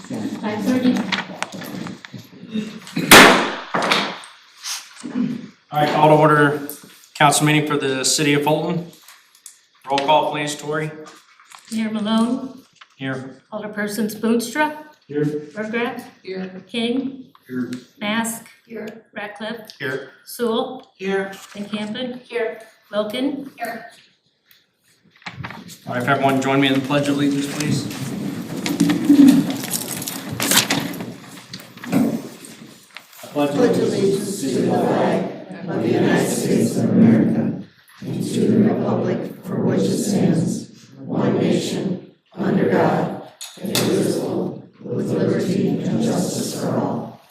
5:30. All right, call to order council meeting for the city of Fulton. Roll call, please, Tori. Mayor Malone, Here. Alderperson Spoonstra, Here. Burgraff, Here. King, Here. Mask, Here. Ratcliffe, Here. Sewell, Here. Van Campen. Here. Wilkin. Here. All right, if everyone join me in the pledge of allegiance, please. I pledge Allegiance to the flag of the United States of America and to the republic for which it stands, one nation, under God, indivisible, with liberty and justice for all.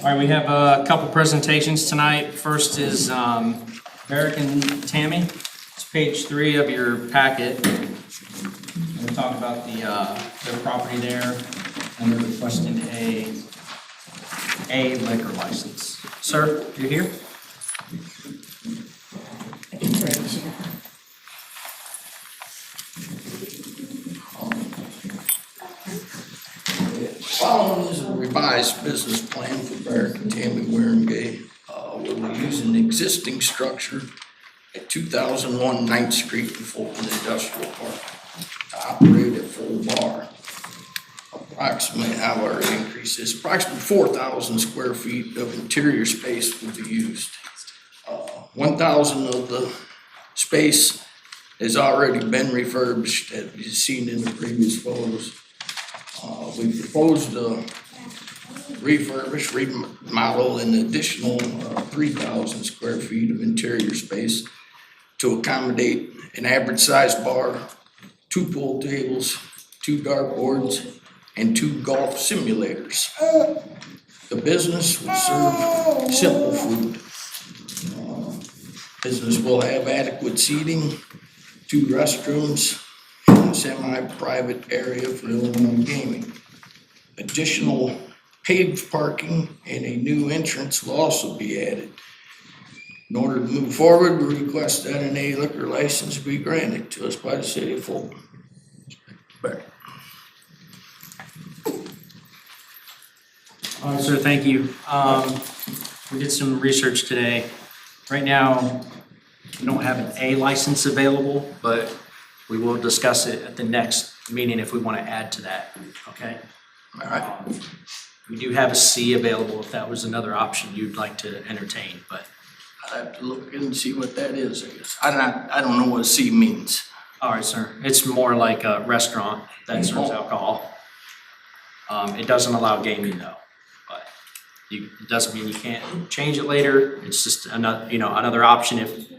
All right, we have a couple presentations tonight. First is Eric and Tammy. It's page 3 of your packet. We'll talk about their property there, and they're requesting a liquor license. Sir, you're here? Following is a revised business plan for Barrick and Tammy Warringay. We're using the existing structure at 2001 9th Street in Fulton Industrial Park to operate a full bar. Approximately, how our increase is, approximately 4,000 square feet of interior space will be used. 1,000 of the space has already been refurbished, as you've seen in the previous photos. We proposed to refurbish, remodel an additional 3,000 square feet of interior space to accommodate an average sized bar, 2 pool tables, 2 dartboards, and 2 golf simulators. The business will serve simple food. Business will have adequate seating, 2 restrooms, and a semi-private area for Illinois gaming. Additional paved parking and a new entrance will also be added. In order to move forward, we request that an A liquor license be granted to us by the city of Fulton. Barry. All right, sir, thank you. We did some research today. Right now, we don't have an A license available, but we will discuss it at the next meeting if we want to add to that, okay? All right. We do have a C available if that was another option you'd like to entertain, but, I have to look and see what that is, I guess. I don't know what C means. all right, sir. It's more like a restaurant that serves alcohol. It doesn't allow gaming though, but it doesn't mean you can't change it later. It's just another, another option if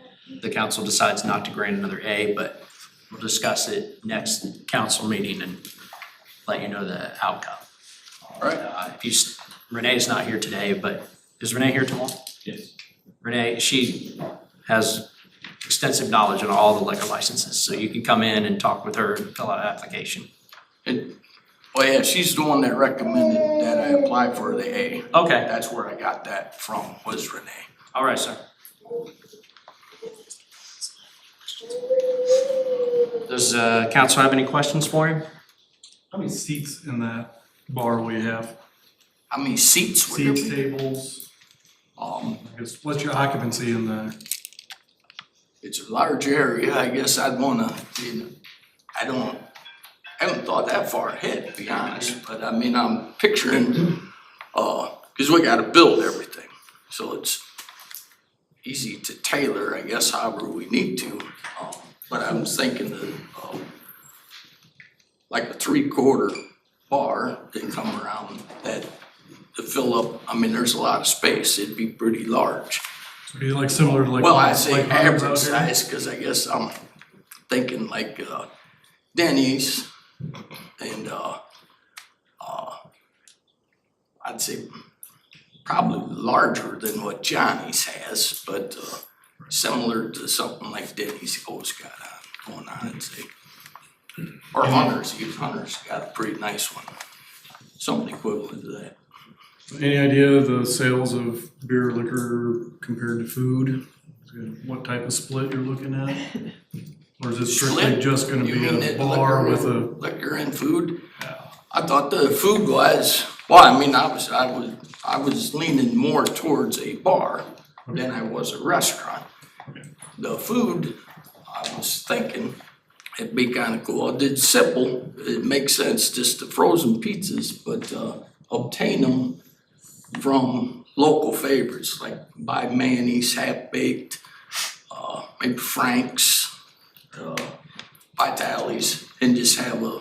the council decides not to grant another A, but we'll discuss it next council meeting and let you know the outcome. All right. Renee's not here today, but is Renee here tomorrow? Yes. Renee, she has extensive knowledge on all the liquor licenses, so you can come in and talk with her and fill out an application. Well, yeah, she's the one that recommended that I apply for the A. Okay, That's where I got that from, was Renee. all right, sir. Does council have any questions for him? How many seats in that bar will you have? How many seats would there Seats, be? tables, Um, I guess, what's your occupancy in there? it's a large area, I guess I'd wanna, I haven't thought that far ahead, to be honest, but I mean, I'm picturing, cause we gotta build everything, so it's easy to tailor, I guess, however we need to. But I was thinking that, like a 3/4 bar can come around that to fill up, I mean, there's a lot of space, it'd be pretty large. So be like similar to like. Well, I say like Hardee's average out here? size, cause I guess I'm thinking like, Denny's and, I'd say probably larger than what Johnny's has, but, similar to something like Denny's always got going on, I'd say. Or Hunter's, even Hunter's got a pretty nice one, something equivalent to that. Any idea of the sales of beer, liquor compared to food? What type of split you're looking at? Or is it strictly Split? just gonna You be mean a that bar liquor- with a, Liquor and food? yeah, I thought the food wise, well, I mean, I was leaning more towards a bar than I was a restaurant. The food, I was thinking it'd be kinda cool. I did simple, it makes sense, just the frozen pizzas, but obtain them from local favorites, like by Manny's, Half Baked, maybe Frank's, Vitale's, and just have a,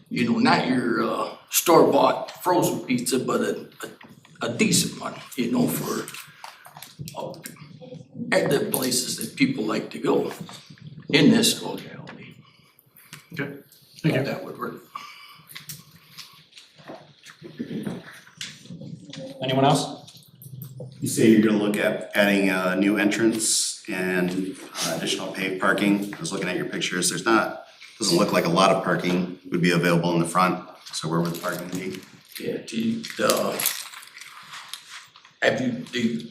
you know, not your store-bought frozen pizza, but a decent one, you know, for at the places that people like to go in this locality. okay, thank you. That would work. Anyone else? You say you're gonna look at adding a new entrance and additional paved parking. I was looking at your pictures, doesn't look like a lot of parking would be available in the front, so where would the parking be? Yeah, do you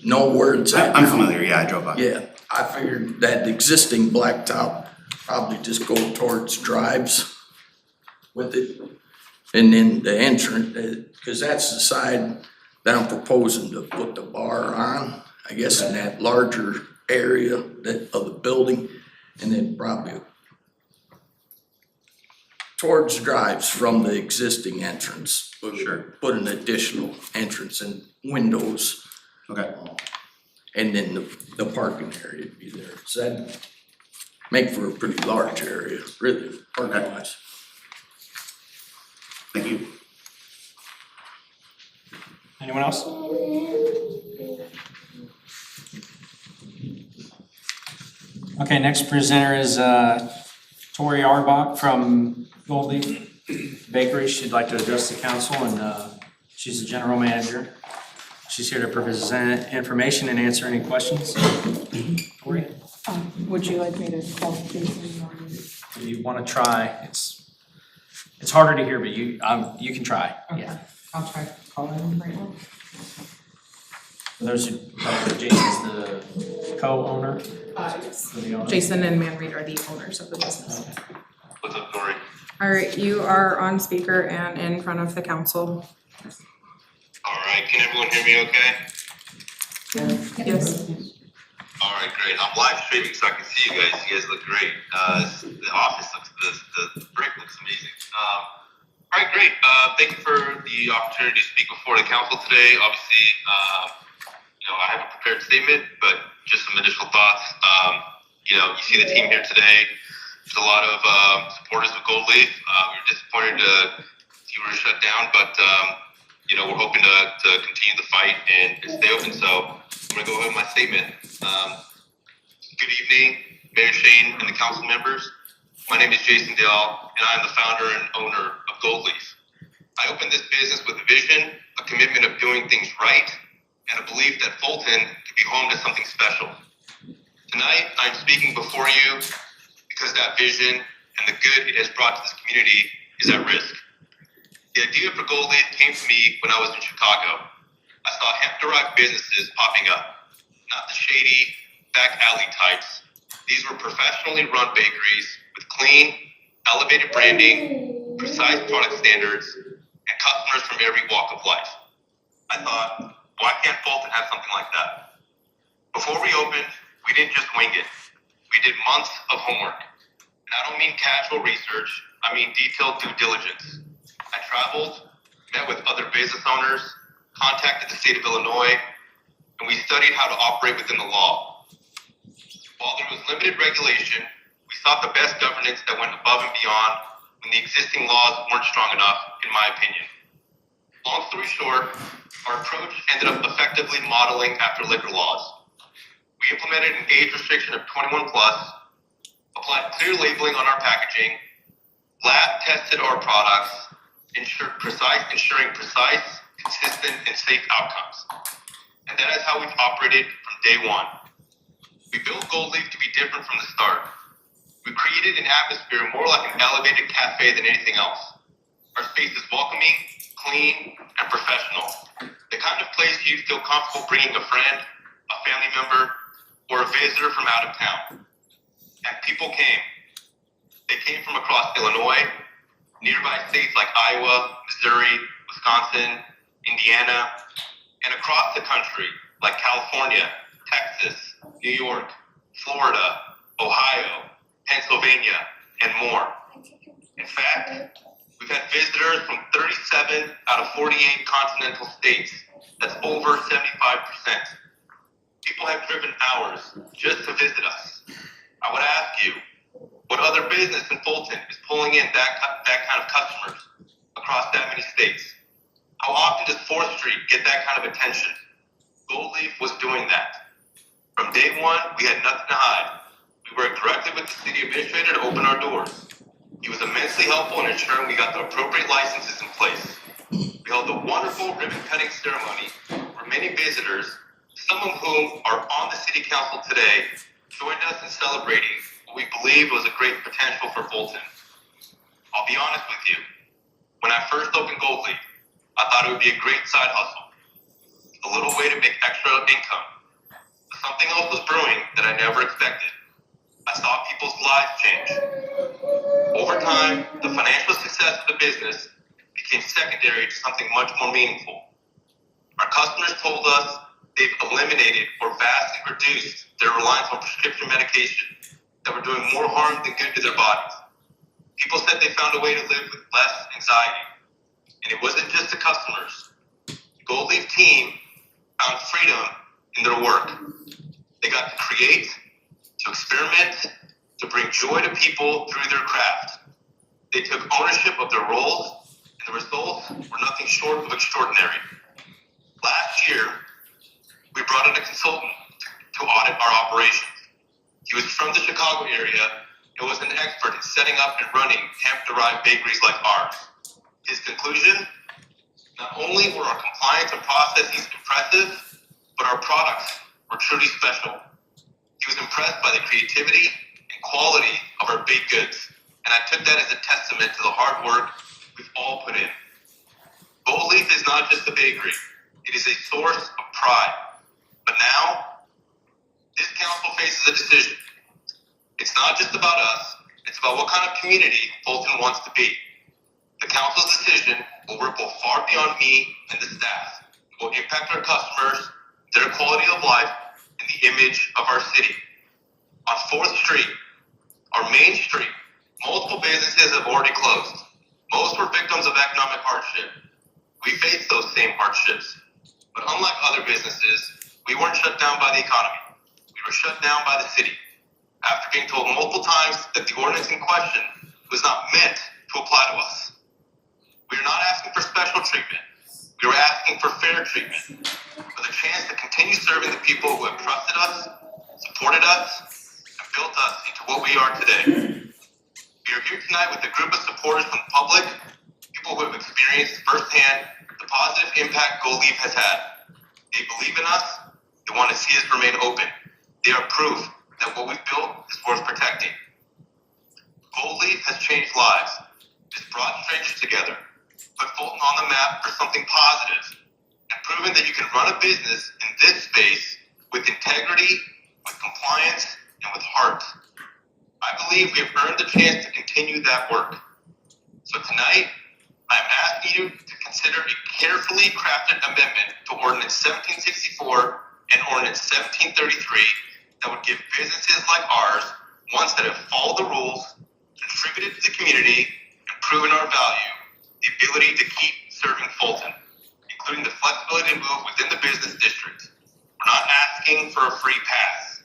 know where it's at? I'm now? familiar, yeah, I drove by. Yeah, I figured that existing blacktop probably just go towards drives with it. And then the entrance, cause that's the side that I'm proposing to put the bar on, I guess in that larger area that, of the building. And then probably towards drives from the existing entrance. Sure. Put an additional entrance and windows. Okay, And then the parking area would be there, so that'd make for a pretty large area, really, parking wise. thank you. Anyone else? Okay, next presenter is Tori Arbach from Gold Leaf Bakery. She'd like to address the council, and she's the general manager. She's here to present information and answer any questions. Tori, Would you like me to call Jason or? if you want to try, it's harder to hear, but you can try. Yeah, I'll try calling him right now. For those who don't know, Jason's the co-owner Yes. of the owner. Jason and Man Reed are the owners of the business. What's up, Dory? All right, you are on speaker and in front of the council. All right, can everyone hear me okay? Yes. All right, great. I'm live streaming so I can see you guys. You guys look great. The office looks, the brick looks amazing. All right, great. Thank you for the opportunity to speak before the council today. Obviously, I have a prepared statement, but just some initial thoughts. You see the team here today. There's a lot of supporters of Gold Leaf. We were disappointed to see we were shut down, but we're hoping to continue the fight and stay open. So I'm going to go ahead with my statement. Good evening, Mayor Shane and the council members. My name is Jason Dale, and I'm the founder and owner of Gold Leaf. I opened this business with a vision, a commitment of doing things right, and a belief that Fulton could be home to something special. Tonight, I'm speaking before you because that vision and the good it has brought to this community is at risk. The idea for Gold Leaf came to me when I was in Chicago. I saw hemp-derived businesses popping up, not the shady, back alley types. These were professionally run bakeries with clean, elevated branding, precise product standards, and customers from every walk of life. I thought, why can't Fulton have something like that? Before we opened, we didn't just wing it. We did months of homework. And I don't mean casual research, I mean detailed due diligence. I traveled, met with other business owners, contacted the state of Illinois, and we studied how to operate within the law. While there was limited regulation, we sought the best governance that went above and beyond when the existing laws weren't strong enough, in my opinion. Long story short, our approach ended up effectively modeling after liquor laws. We implemented an age restriction of 21 plus, applied clear labeling on our packaging, lab tested our products, ensuring precise, consistent, and safe outcomes. And that is how we've operated from day one. We built Gold Leaf to be different from the start. We created an atmosphere more like an elevated cafe than anything else. Our space is welcoming, clean, and professional. The kind of place you feel comfortable bringing a friend, a family member, or a visitor from out of town. And people came. They came from across Illinois, nearby states like Iowa, Missouri, Wisconsin, Indiana, and across the country like California, Texas, New York, Florida, Ohio, Pennsylvania, and more. In fact, we've had visitors from 37 out of 48 continental states. That's over 75%. People have driven hours just to visit us. I would ask you, what other business in Fulton is pulling in that kind of customers across that many states? How often does 4th Street get that kind of attention? Gold Leaf was doing that. From day one, we had nothing to hide. We worked directly with the city administrator to open our doors. He was immensely helpful in ensuring we got the appropriate licenses in place. We held a wonderful ribbon cutting ceremony where many visitors, some of whom are on the city council today, joined us in celebrating what we believed was a great potential for Fulton. I'll be honest with you, when I first opened Gold Leaf, I thought it would be a great side hustle, a little way to make extra income. But something else was brewing that I never expected. I saw people's lives change. Over time, the financial success of the business became secondary to something much more meaningful. Our customers told us they've eliminated or vastly reduced their reliance on prescription medication that were doing more harm than good to their bodies. People said they found a way to live with less anxiety. And it wasn't just the customers. The Gold Leaf team found freedom in their work. They got to create, to experiment, to bring joy to people through their craft. They took ownership of their roles, and the results were nothing short of extraordinary. Last year, we brought in a consultant to audit our operations. He was from the Chicago area and was an expert in setting up and running hemp-derived bakeries like ours. His conclusion, not only were our compliance and processes impressive, but our products were truly special. He was impressed by the creativity and quality of our baked goods, and I took that as a testament to the hard work we've all put in. Gold Leaf is not just a bakery, it is a source of pride. But now, this council faces a decision. It's not just about us, it's about what kind of community Fulton wants to be. The council's decision will ripple far beyond me and the staff. It will impact our customers, their quality of life, and the image of our city. On 4th Street, our main street, multiple businesses have already closed. Most were victims of economic hardship. We faced those same hardships. But unlike other businesses, we weren't shut down by the economy. We were shut down by the city. After being told multiple times that the ordinance in question was not meant to apply to us. We are not asking for special treatment. We are asking for fair treatment, for the chance to continue serving the people who have trusted us, supported us, and built us into what we are today. We are here tonight with a group of supporters from the public, people who have experienced firsthand the positive impact Gold Leaf has had. They believe in us. They want to see us remain open. They are proof that what we've built is worth protecting. Gold Leaf has changed lives. It's brought strangers together, put Fulton on the map for something positive, and proven that you can run a business in this space with integrity, with compliance, and with heart. I believe we have earned the chance to continue that work. So tonight, I'm asking you to consider a carefully crafted amendment to Ordinance 1764 and Ordinance 1733 that would give businesses like ours, ones that have followed the rules, contributed to the community, and proven our value, the ability to keep serving Fulton, including the flexibility to move within the business district. We're not asking for a free pass.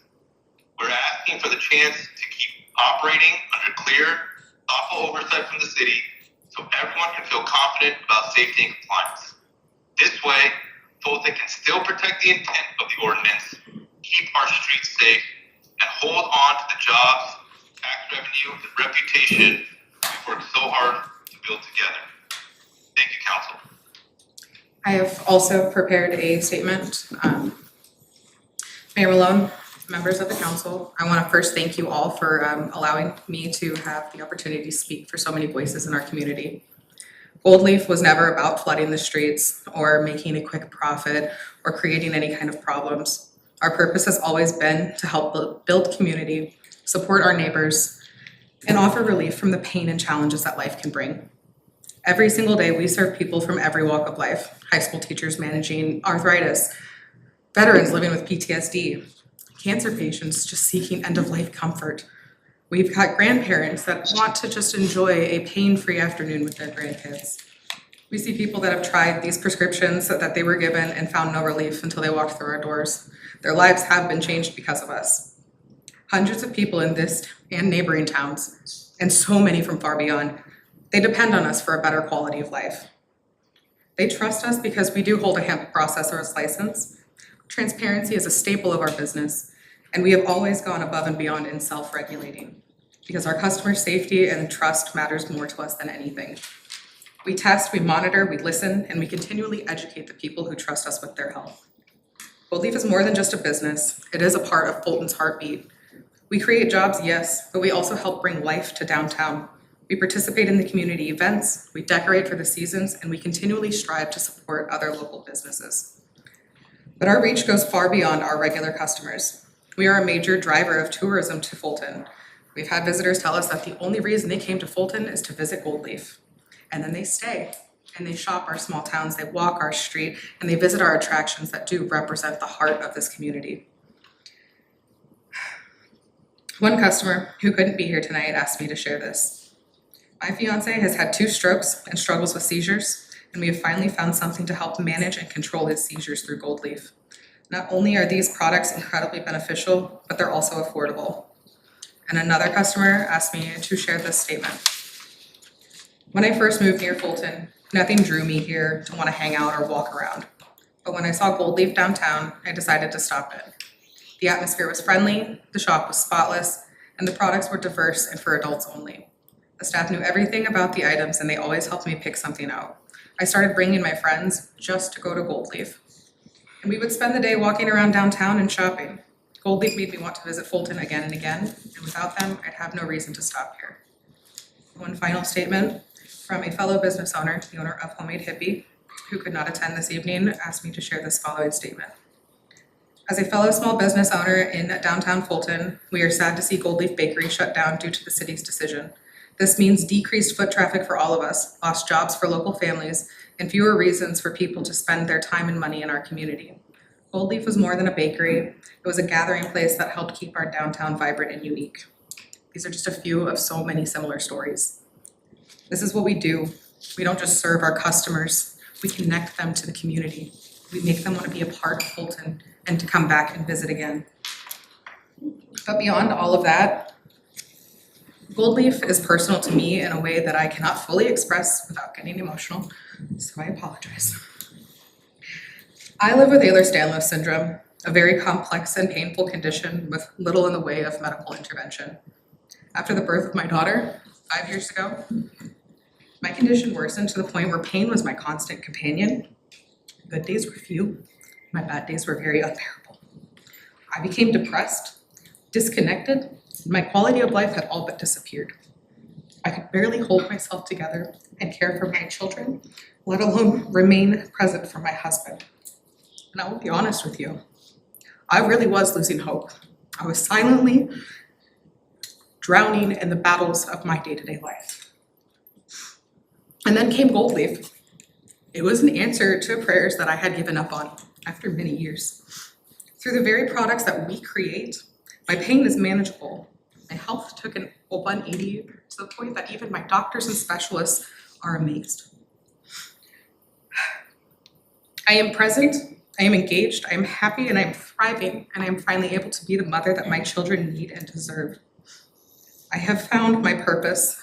We're asking for the chance to keep operating under clear, thoughtful oversight from the city so everyone can feel confident about safety and compliance. This way, Fulton can still protect the intent of the ordinance, keep our streets safe, and hold on to the jobs, tax revenue, and reputation we've worked so hard to build together. Thank you, Council. I have also prepared a statement. Mayor Malone, members of the council, I want to first thank you all for allowing me to have the opportunity to speak for so many voices in our community. Gold Leaf was never about flooding the streets or making a quick profit or creating any kind of problems. Our purpose has always been to help build community, support our neighbors, and offer relief from the pain and challenges that life can bring. Every single day, we serve people from every walk of life: high school teachers managing arthritis, veterans living with PTSD, cancer patients just seeking end-of-life comfort. We've got grandparents that want to just enjoy a pain-free afternoon with their grandkids. We see people that have tried these prescriptions that they were given and found no relief until they walked through our doors. Their lives have been changed because of us. Hundreds of people in this and neighboring towns, and so many from far beyond, they depend on us for a better quality of life. They trust us because we do hold a hemp processor's license. Transparency is a staple of our business, and we have always gone above and beyond in self-regulating because our customer safety and trust matters more to us than anything. We test, we monitor, we listen, and we continually educate the people who trust us with their health. Gold Leaf is more than just a business. It is a part of Fulton's heartbeat. We create jobs, yes, but we also help bring life to downtown. We participate in the community events, we decorate for the seasons, and we continually strive to support other local businesses. But our reach goes far beyond our regular customers. We are a major driver of tourism to Fulton. We've had visitors tell us that the only reason they came to Fulton is to visit Gold Leaf. And then they stay, and they shop our small towns, they walk our street, and they visit our attractions that do represent the heart of this community. One customer who couldn't be here tonight asked me to share this. My fiance has had 2 strokes and struggles with seizures, and we have finally found something to help manage and control his seizures through Gold Leaf. Not only are these products incredibly beneficial, but they're also affordable. And another customer asked me to share this statement. When I first moved near Fulton, nothing drew me here to want to hang out or walk around. But when I saw Gold Leaf downtown, I decided to stop in. The atmosphere was friendly, the shop was spotless, and the products were diverse and for adults only. The staff knew everything about the items and they always helped me pick something out. I started bringing my friends just to go to Gold Leaf. And we would spend the day walking around downtown and shopping. Gold Leaf made me want to visit Fulton again and again, and without them, I'd have no reason to stop here. One final statement from a fellow business owner, the owner of Homemade Hippie, who could not attend this evening, asked me to share this following statement. As a fellow small business owner in downtown Fulton, we are sad to see Gold Leaf Bakery shut down due to the city's decision. This means decreased foot traffic for all of us, lost jobs for local families, and fewer reasons for people to spend their time and money in our community. Gold Leaf was more than a bakery. It was a gathering place that helped keep our downtown vibrant and unique. These are just a few of so many similar stories. This is what we do. We don't just serve our customers, we connect them to the community. We make them want to be a part of Fulton and to come back and visit again. But beyond all of that, Gold Leaf is personal to me in a way that I cannot fully express without getting emotional, so I apologize. I live with Ehlers-Danlos syndrome, a very complex and painful condition with little in the way of medical intervention. After the birth of my daughter 5 years ago, my condition worsened to the point where pain was my constant companion. Good days were few, my bad days were very unbearable. I became depressed, disconnected, and my quality of life had all but disappeared. I could barely hold myself together and care for my children, let alone remain present for my husband. And I will be honest with you, I really was losing hope. I was silently drowning in the battles of my day-to-day life. And then came Gold Leaf. It was an answer to prayers that I had given up on after many years. Through the very products that we create, my pain is manageable. My health took an 180 to the point that even my doctors and specialists are amazed. I am present, I am engaged, I am happy, and I am thriving, and I am finally able to be the mother that my children need and deserve. I have found my purpose,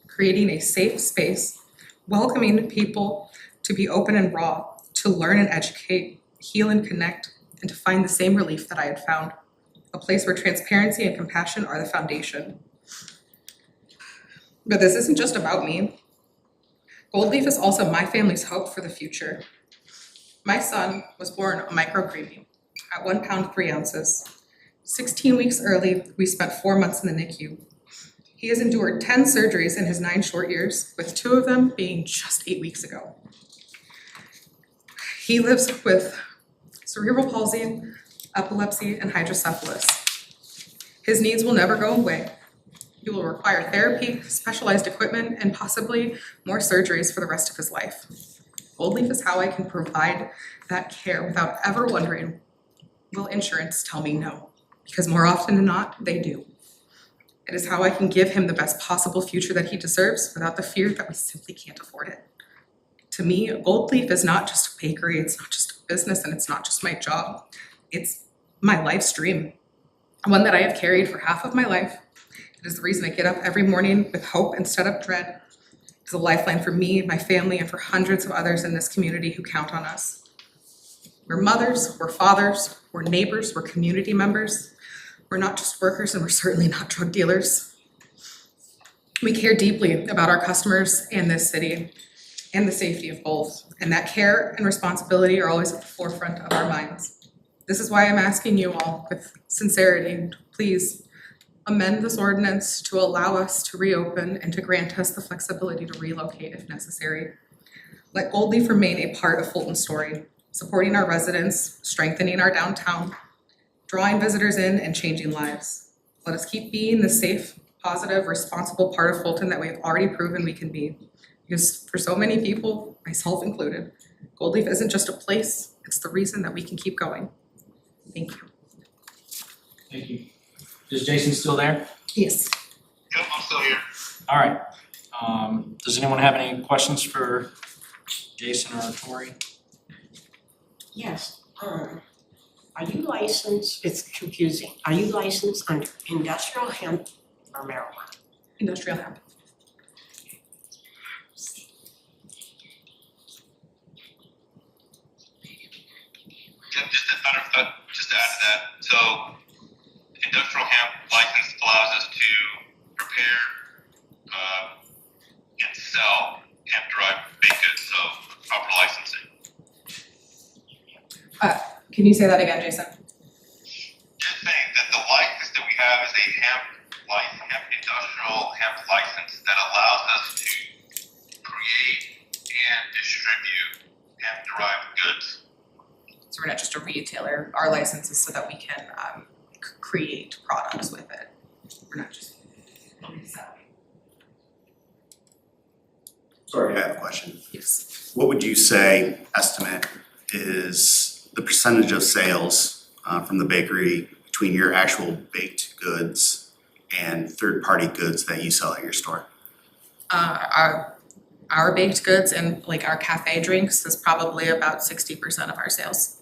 creating a safe space, welcoming people to be open and raw, to learn and educate, heal and connect, and to find the same relief that I had found. A place where transparency and compassion are the foundation. But this isn't just about me. Gold Leaf is also my family's hope for the future. My son was born a microcreamie at 1 pound 3 ounces. 16 weeks early, we spent 4 months in the NICU. He has endured 10 surgeries in his 9 short years, with 2 of them being just 8 weeks ago. He lives with cerebral palsy, epilepsy, and hydrocephalus. His needs will never go away. He will require therapy, specialized equipment, and possibly more surgeries for the rest of his life. Gold Leaf is how I can provide that care without ever wondering, will insurance tell me no? Because more often than not, they do. It is how I can give him the best possible future that he deserves without the fear that we simply can't afford it. To me, Gold Leaf is not just a bakery, it's not just a business, and it's not just my job. It's my life's dream, one that I have carried for half of my life. It is the reason I get up every morning with hope instead of dread. It is a lifeline for me, my family, and for hundreds of others in this community who count on us. We're mothers, we're fathers, we're neighbors, we're community members. We're not just workers, and we're certainly not drug dealers. We care deeply about our customers and this city and the safety of both, and that care and responsibility are always at the forefront of our minds. This is why I'm asking you all with sincerity, please amend this ordinance to allow us to reopen and to grant us the flexibility to relocate if necessary. Let Gold Leaf remain a part of Fulton's story, supporting our residents, strengthening our downtown, drawing visitors in, and changing lives. Let us keep being the safe, positive, responsible part of Fulton that we have already proven we can be. Because for so many people, myself included, Gold Leaf isn't just a place, it's the reason that we can keep going. Thank you. Thank you. Is Jason still there? Yes. Yep, I'm still here. All right. Does anyone have any questions for Jason or Tori? Yes, are you licensed, it's confusing, are you licensed under industrial hemp or marijuana? Industrial hemp. Yeah, just to add to that, so industrial hemp license allows us to prepare and sell hemp-derived baked goods, so proper licensing. Can you say that again, Jason? Just saying that the license that we have is a industrial hemp license that allows us to create and distribute hemp-derived goods. So we're not just a retailer, our license is so that we can create products with it. We're not just reselling. Sorry, I have a question. Yes. What would you say, estimate, is the percentage of sales from the bakery between your actual baked goods and third-party goods that you sell at your store? Our baked goods and like our cafe drinks is probably about 60% of our sales.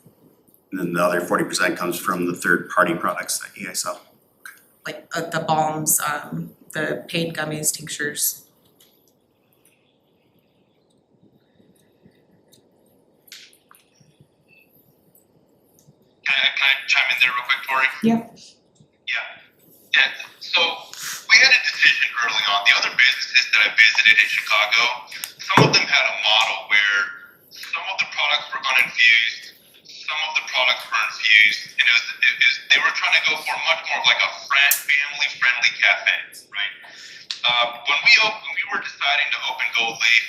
And then the other 40% comes from the third-party products that you guys sell? Like the balms, the pain gummies, tinctures. Can I chime in there real quick, Tori? Yeah. Yeah, so we had a decision early on. The other businesses that I visited in Chicago, some of them had a model where some of the products were uninfused, some of the products were infused, and they were trying to go for much more of like a family-friendly cafe, right? When we were deciding to open Gold Leaf,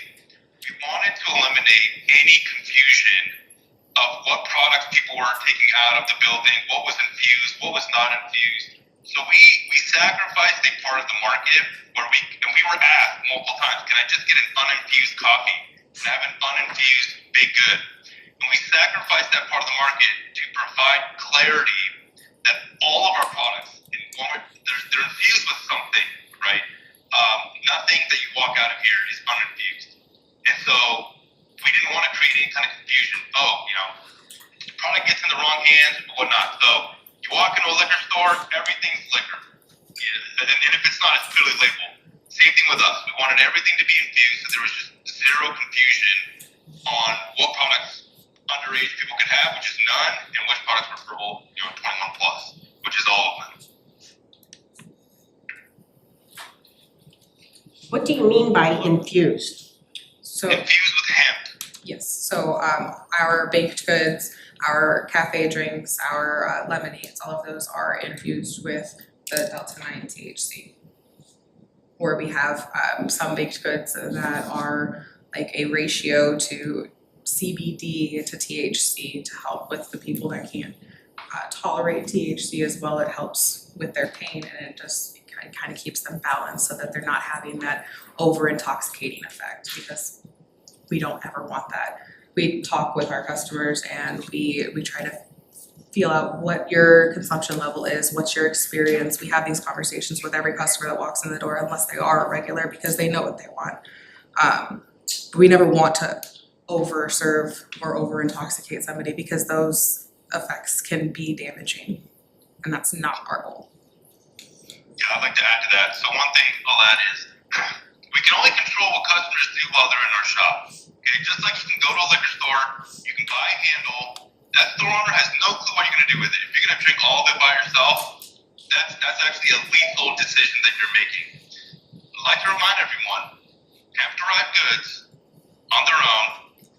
we wanted to eliminate any confusion of what products people were taking out of the building, what was infused, what was not infused. So we sacrificed a part of the market where we were asked multiple times, can I just get an uninfused coffee? Can I have an uninfused baked good? And we sacrificed that part of the market to provide clarity that all of our products, they're infused with something, right? Nothing that you walk out of here is uninfused. And so we didn't want to create any kind of confusion. The product gets in the wrong hands, whatnot. So you walk into a liquor store, everything's liquor. Yeah, and if it's not, it's clearly labeled. Same thing with us. We wanted everything to be infused, so there was just zero confusion on what products underage people could have, which is none, and which products were for 21 plus, which is all of them. What do you mean by infused? So Infused with hemp. yes, so our baked goods, our cafe drinks, our lemonades, all of those are infused with the Delta 9 THC. Or we have some baked goods that are like a ratio to CBD to THC to help with the people that can't tolerate THC as well. It helps with their pain, and it just kind of keeps them balanced so that they're not having that over intoxicating effect, because we don't ever want that. We talk with our customers and we try to feel out what your consumption level is, what's your experience. We have these conversations with every customer that walks in the door, unless they are a regular, because they know what they want. We never want to over serve or over intoxicate somebody, because those effects can be damaging, and that's not our goal. Yeah, I'd like to add to that. So one thing I'll add is we can only control what customers do while they're in our shop. Okay, just like you can go to a liquor store, you can buy a handle. That store owner has no clue what you're gonna do with it. If you're gonna drink all of it by yourself, that's actually a lethal decision that you're making. I'd like to remind everyone, hemp-derived goods on their own,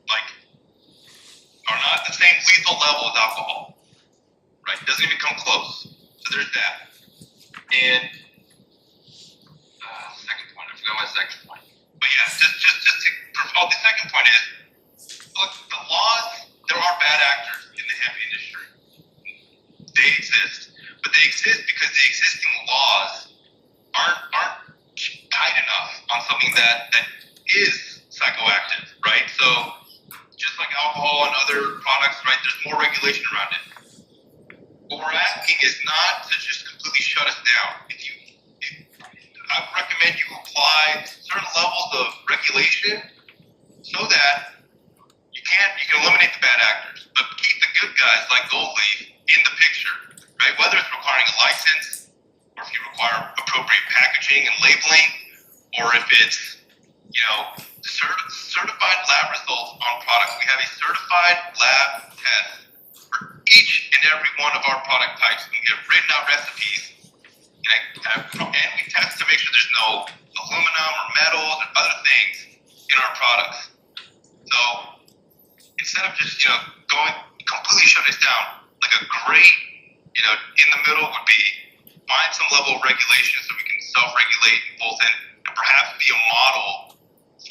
like, are not the same lethal level as alcohol, right? It doesn't even come close. So there's that. And second point, I forgot my second point. But yeah, just the second point is, look, the laws, there are bad actors in the hemp industry. They exist, but they exist because the existing laws aren't tight enough on something that is psychoactive, right? So just like alcohol and other products, right, there's more regulation around it. What we're asking is not to just completely shut us down. I would recommend you apply certain levels of regulation so that you can eliminate the bad actors, but keep the good guys like Gold Leaf in the picture, right? Whether it's requiring a license, or if you require appropriate packaging and labeling, or if it's, certified lab results on products. We have a certified lab test for each and every one of our product types. We have written out recipes, and we test to make sure there's no aluminum or metals or other things in our products. So instead of just, going completely shut us down, like a great, in the middle would be find some level of regulation so we can self-regulate both and perhaps be a model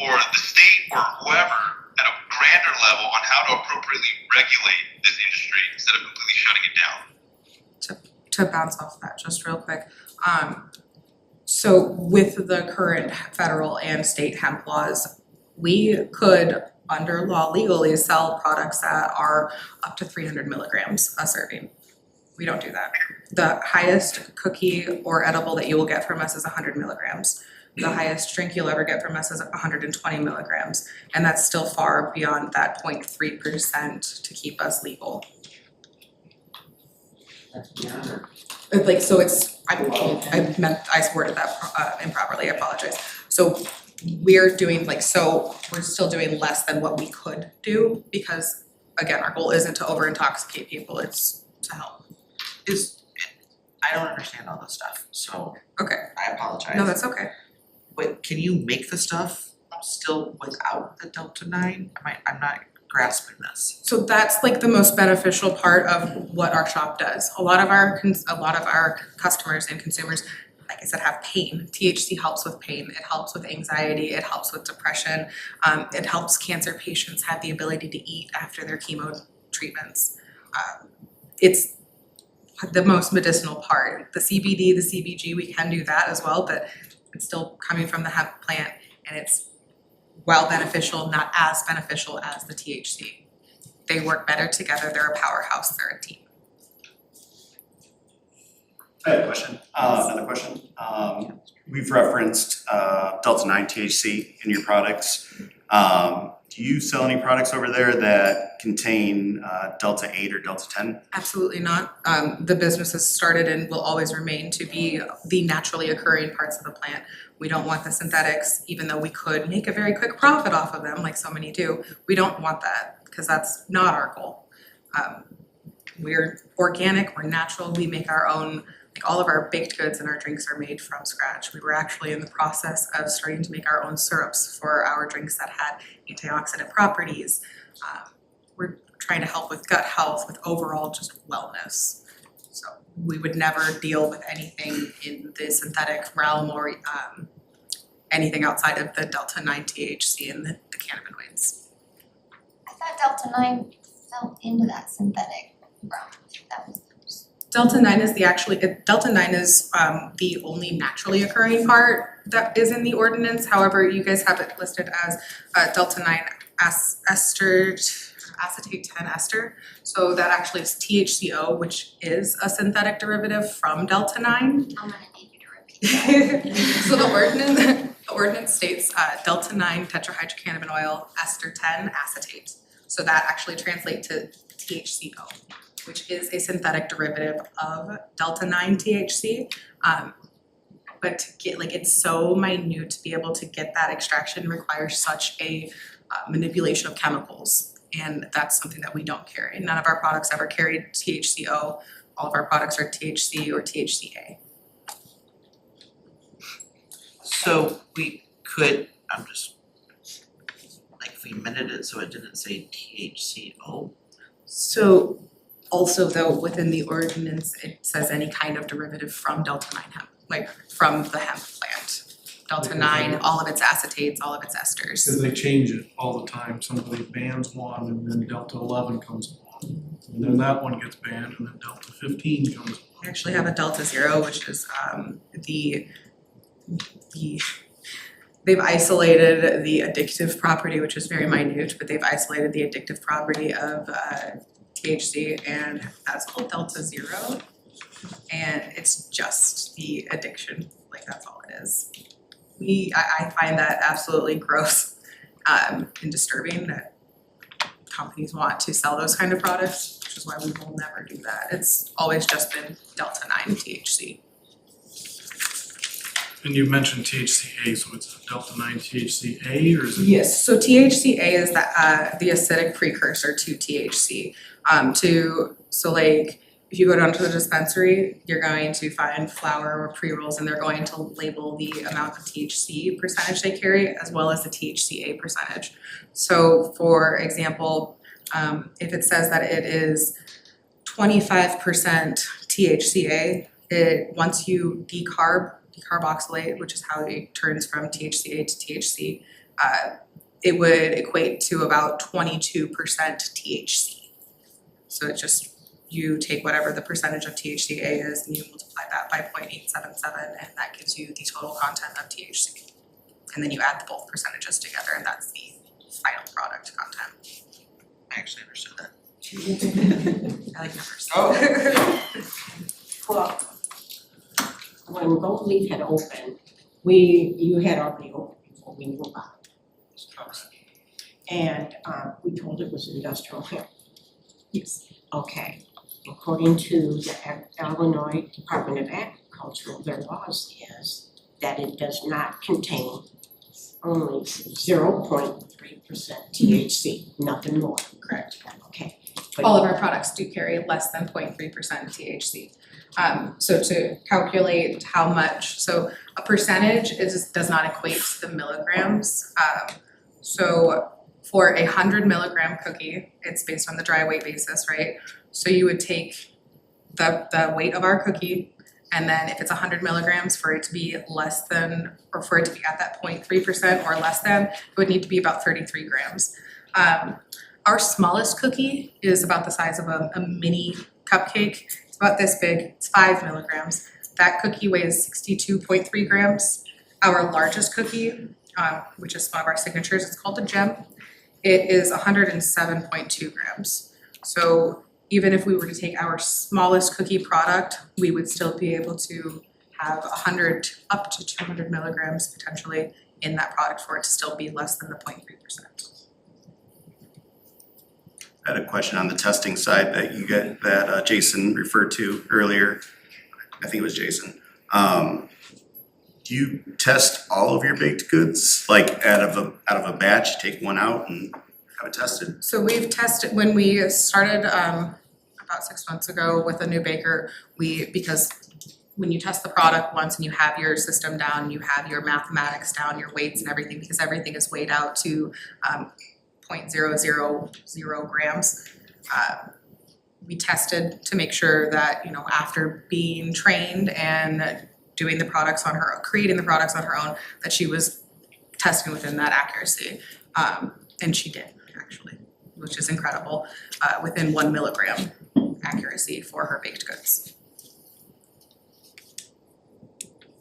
for the state or whoever at a grander level on how to appropriately regulate this industry instead of completely shutting it down. To bounce off that just real quick, so with the current federal and state hemp laws, we could, under law, legally sell products that are up to 300 milligrams a serving. We don't do that. The highest cookie or edible that you will get from us is 100 milligrams. The highest drink you'll ever get from us is 120 milligrams, and that's still far beyond that 0.3% to keep us legal. Like, so it's, I worded that improperly, I apologize. So we're doing we're still doing less than what we could do, because again, our goal isn't to over intoxicate people, it's to help. I don't understand all this stuff, so Okay, I apologize. no, that's okay. Wait, can you make the stuff still without the Delta 9? I'm not grasping this. So that's like the most beneficial part of what our shop does. A lot of our customers and consumers, like I said, have pain. THC helps with pain, it helps with anxiety, it helps with depression, it helps cancer patients have the ability to eat after their chemo treatments. It's the most medicinal part. The CBD, the CBG, we can do that as well, but it's still coming from the hemp plant, and it's while beneficial, not as beneficial as the THC. They work better together, they're a powerhouse, they're a team. I have a question, another question. We've referenced Delta 9 THC in your products. Do you sell any products over there that contain Delta 8 or Delta 10? Absolutely not. The business has started and will always remain to be the naturally occurring parts of the plant. We don't want the synthetics, even though we could make a very quick profit off of them like so many do. We don't want that, because that's not our goal. We're organic, we're natural, we make our own, like all of our baked goods and our drinks are made from scratch. We were actually in the process of starting to make our own syrups for our drinks that had antioxidant properties. We're trying to help with gut health, with overall just wellness. So we would never deal with anything in the synthetic realm or anything outside of the Delta 9 THC and the cannabinoids. I thought Delta 9 fell into that synthetic realm. That was Delta 9 is Delta 9 is the only naturally occurring part that is in the ordinance. However, you guys have it listed as Delta 9 acetate 10 ester. So that actually is THCO, which is a synthetic derivative from Delta 9. I'm gonna need you to repeat that. So the ordinance states Delta 9 tetrahydrocannabinol oil ester 10 acetate. So that actually translates to THCO, which is a synthetic derivative of Delta 9 THC. But to get, it's so minute to be able to get that extraction requires such a manipulation of chemicals. And that's something that we don't carry. None of our products ever carried THCO. All of our products are THC or THCA. So we could, if we amended it so it didn't say THCO. So also though, within the ordinance, it says any kind of derivative from Delta 9 hemp, from the hemp plant. Delta 9, all of its acetates, all of its esters. Cause they change it all the time, somebody bans one and then Delta 11 comes along. And then that one gets banned and then Delta 15 comes along. We actually have a Delta 0, which is they've isolated the addictive property, which is very minute, but they've isolated the addictive property of THC, and that's called Delta 0. And it's just the addiction, that's all it is. I find that absolutely gross and disturbing that companies want to sell those kind of products, which is why we will never do that. It's always just been Delta 9 THC. And you mentioned THCA, so it's Delta 9 THCA or is it? Yes, so THCA is the acidic precursor to THC. If you go down to the dispensary, you're going to find flower or pre-rolls and they're going to label the amount of THC percentage they carry as well as the THCA percentage. So for example, if it says that it is 25% THCA, once you decarboxylate, which is how it turns from THCA to THC, it would equate to about 22% THC. So it just, you take whatever the percentage of THCA is and you multiply that by 0.877 and that gives you the total content of THC. And then you add both percentages together and that's the final product content. I actually understood that. I like numbers. Oh. Well, when Gold Leaf had opened, you had already opened before we knew about this trust. And we told it was industrial hemp. Yes. Okay, according to the Illinois Department of Agriculture, their laws is that it does not contain only 0.3% THC, nothing more. Correct. Okay. All of our products do carry less than 0.3% THC. So to calculate how much, so a percentage does not equate to the milligrams. So for a 100 milligram cookie, it's based on the dry weight basis, right? So you would take the weight of our cookie, and then if it's 100 milligrams, for it to be less than, or for it to be at that 0.3% or less than, it would need to be about 33 grams. Our smallest cookie is about the size of a mini cupcake. It's about this big, it's 5 milligrams. That cookie weighs 62.3 grams. Our largest cookie, which is one of our signatures, it's called a gem. It is 107.2 grams. So even if we were to take our smallest cookie product, we would still be able to have 100 up to 200 milligrams potentially in that product for it to still be less than the 0.3%. I had a question on the testing side that Jason referred to earlier. I think it was Jason. Do you test all of your baked goods? Like out of a batch, take one out and have it tested? So we've tested, when we started about 6 months ago with a new baker, because when you test the product once and you have your system down, you have your mathematics down, your weights and everything, because everything is weighed out to 0.000 grams. We tested to make sure that, after being trained and doing the products on her, creating the products on her own, that she was testing within that accuracy. And she did, actually, which is incredible, within 1 milligram accuracy for her baked goods.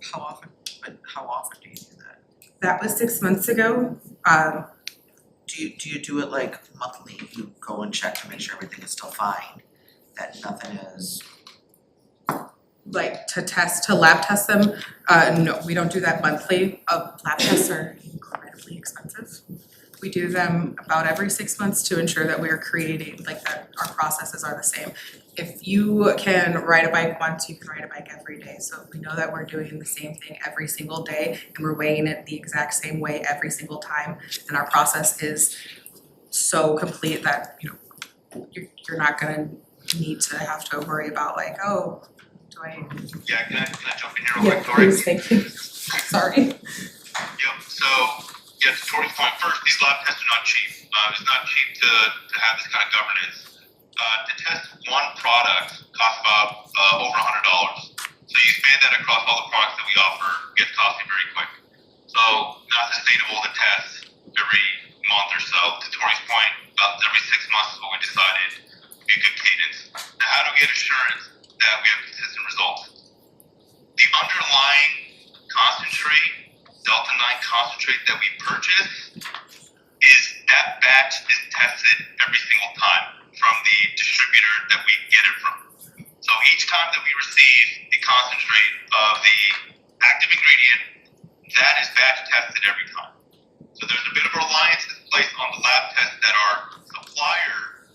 How often do you do that? That was 6 months ago. Do you do it like monthly? You go and check to make sure everything is still fine, that nothing is, Like to lab test them, no, we don't do that monthly. Lab tests are incredibly expensive. We do them about every 6 months to ensure that we're creating, like that our processes are the same. If you can ride a bike once, you can ride a bike every day. So we know that we're doing the same thing every single day and we're weighing it the exact same way every single time. And our process is so complete that, you know, you're not gonna need to have to worry about like, oh, do I? Yeah, can I jump in here real quick, Tori? Please, thank you. Sorry. Yep, so, yeah, to Tori's point first, these lab tests are not cheap. It's not cheap to have this kind of governance. To test one product costs about over $100. So you expand that across all the products that we offer, it gets costly very quick. So not sustainable to test every month or so. To Tori's point, about every 6 months is what we decided would be a good cadence. Now, how do we get assurance that we have consistent results? The underlying concentrate, Delta 9 concentrate that we purchase, is that batch is tested every single time from the distributor that we get it from. So each time that we receive the concentrate of the active ingredient, that is batch tested every time. So there's a bit of a reliance placed on the lab test that our supplier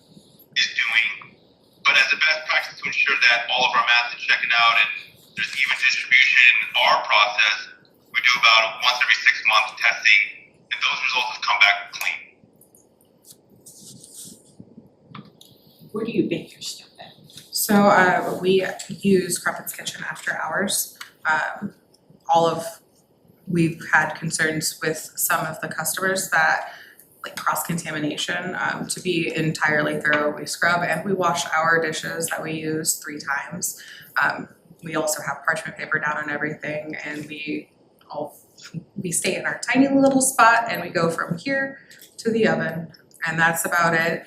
is doing, but as a best practice to ensure that all of our math is checking out and there's even distribution in our process, we do about once every 6 months testing, and those results have come back clean. Where do you bake your stuff at? So we use Crumpet's Kitchen after hours. We've had concerns with some of the customers that like cross-contamination, to be entirely thorough, we scrub and we wash our dishes that we use 3 times. We also have parchment paper down on everything and we stay in our tiny little spot and we go from here to the oven. And that's about it,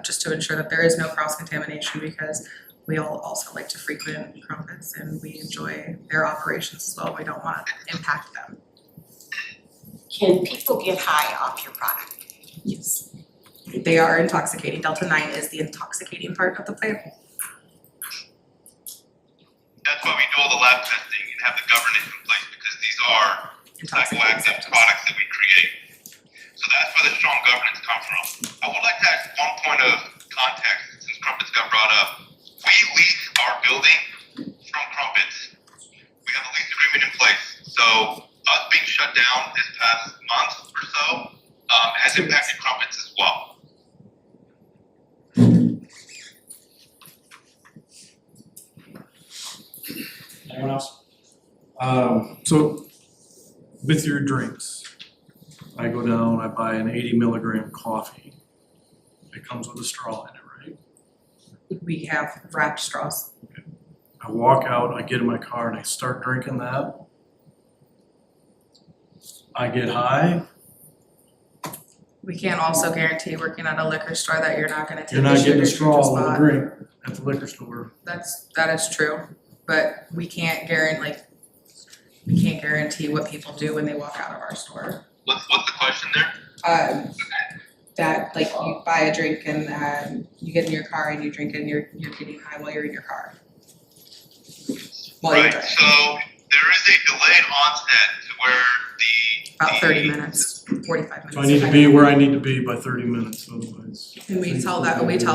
just to ensure that there is no cross-contamination because we all also like to frequent Crumpets and we enjoy their operations as well. We don't want to impact them. Can people get high off your product? Yes. They are intoxicating. Delta 9 is the intoxicating part of the plant. That's why we do all the lab testing and have the governance in place, because these are psychoactive products that we create. So that's where the strong governance comes from. I would like to add one point of context since Crumpets got brought up. We lease our building from Crumpets. We have a lease agreement in place. So us being shut down this past month or so has impacted Crumpets as well. Anyone else? So with your drinks, I go down, I buy an 80 milligram coffee. It comes with a straw in it, right? We have wrapped straws. I walk out, I get in my car and I start drinking that. I get high, We can't also guarantee working at a liquor store that you're not gonna take you're a not sugar getting a to straw your with a spot. drink at the liquor store. That is true, but we can't guarantee what people do when they walk out of our store. What's the question there? That like you buy a drink and you get in your car and you drink and you're getting high while you're in your car. While you're Right, driving. so there is a delayed onset to where About 30 minutes, 45 minutes. So I need to be where I need to be by 30 minutes, otherwise. And we tell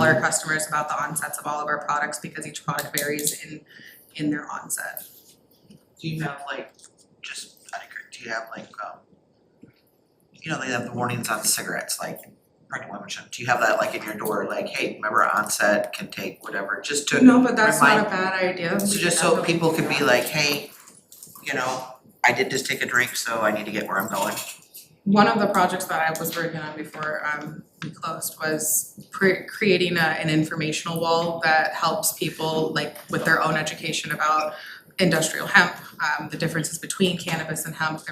our customers about the onsets of all of our products because each product varies in their onset. do you have like, just out of curiosity, do you have like, you know, they have the warnings on cigarettes, like pregnant women shouldn't, do you have that like in your door, like, hey, remember onset can take whatever, just to No, but that's not a remind- bad idea. So just so people can be like, hey, you know, I did just take a drink, so I need to get where I'm going. One of the projects that I was working on before we closed was creating an informational wall that helps people like with their own education about industrial hemp, the differences between cannabis and hemp,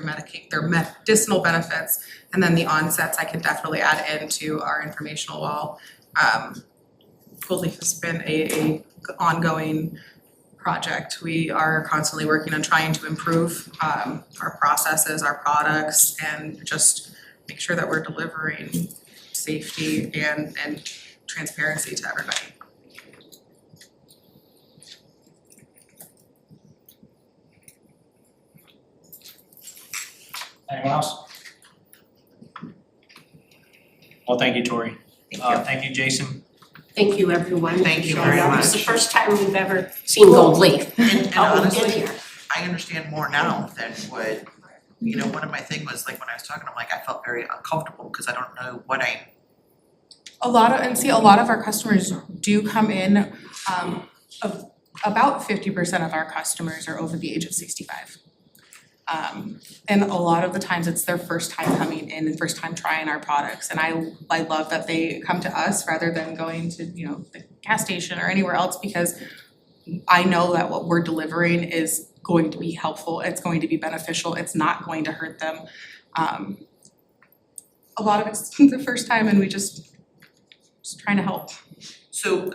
their medicinal benefits, and then the onsets I could definitely add into our informational wall. Gold Leaf has been a ongoing project. We are constantly working on trying to improve our processes, our products, and just make sure that we're delivering safety and transparency to everybody. Anyone else? Well, thank you, Tori. Thank you, Jason. Thank you, everyone. Thank you for very showing up. It's the much. first time we've ever seen Gold Leaf. And Oh, we did honestly, here. I understand more now than what, you know, one of my thing was like when I was talking, I'm like, I felt very uncomfortable because I don't know what A lot of our customers do come in, about 50% of our customers are over the age of 65. And a lot of the times it's their first time coming in and first time trying our products. And I love that they come to us rather than going to, you know, the gas station or anywhere else, because I know that what we're delivering is going to be helpful, it's going to be beneficial, it's not going to hurt them. A lot of it's the first time and we just trying to help. So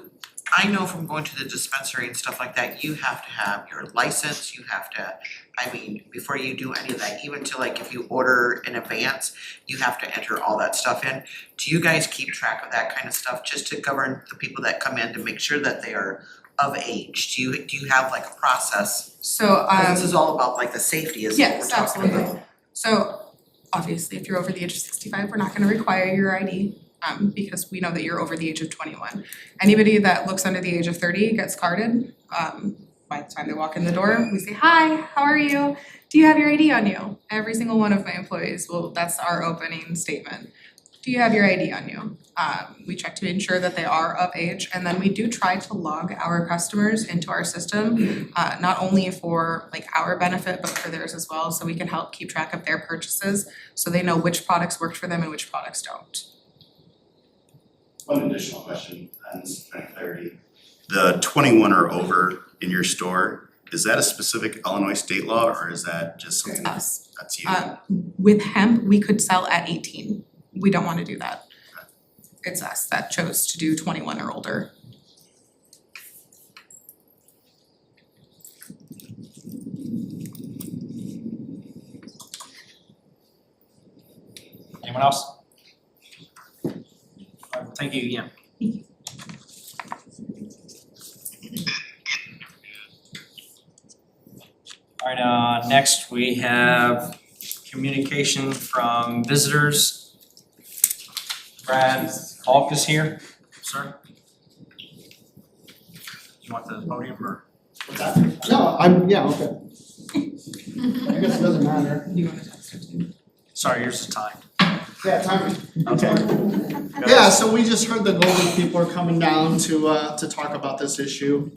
I know from going to the dispensary and stuff like that, you have to have your license, you have to, I mean, before you do any of that, even to like if you order in advance, you have to enter all that stuff in. Do you guys keep track of that kind of stuff just to govern the people that come in to make sure that they are of age? Do you have like a process? So 'Cause this is all about like the safety is what we're yes, talking absolutely. about. So obviously, if you're over the age of 65, we're not gonna require your ID, because we know that you're over the age of 21. Anybody that looks under the age of 30 gets carded. By the time they walk in the door, we say, "Hi, how are you? Do you have your ID on you?" Every single one of my employees will, that's our opening statement. Do you have your ID on you? We check to ensure that they are of age, and then we do try to log our customers into our system, not only for like our benefit, but for theirs as well, so we can help keep track of their purchases, so they know which products worked for them and which products don't. One additional question on this kind of clarity. The 21 or over in your store, is that a specific Illinois state law or is that just something Us. that's you? With hemp, we could sell at 18. We don't wanna do that. It's us that chose to do 21 or older. Anyone else? Thank you, yeah. Alright, next we have communication from visitors. Brad Falk is here, sir. You want the podium or? What's that? No, okay. I guess it doesn't matter. Do you wanna text it to me? Sorry, yours is timed. Yeah, time. Okay. Yeah, so we just heard the Golden people are coming down to talk about this issue.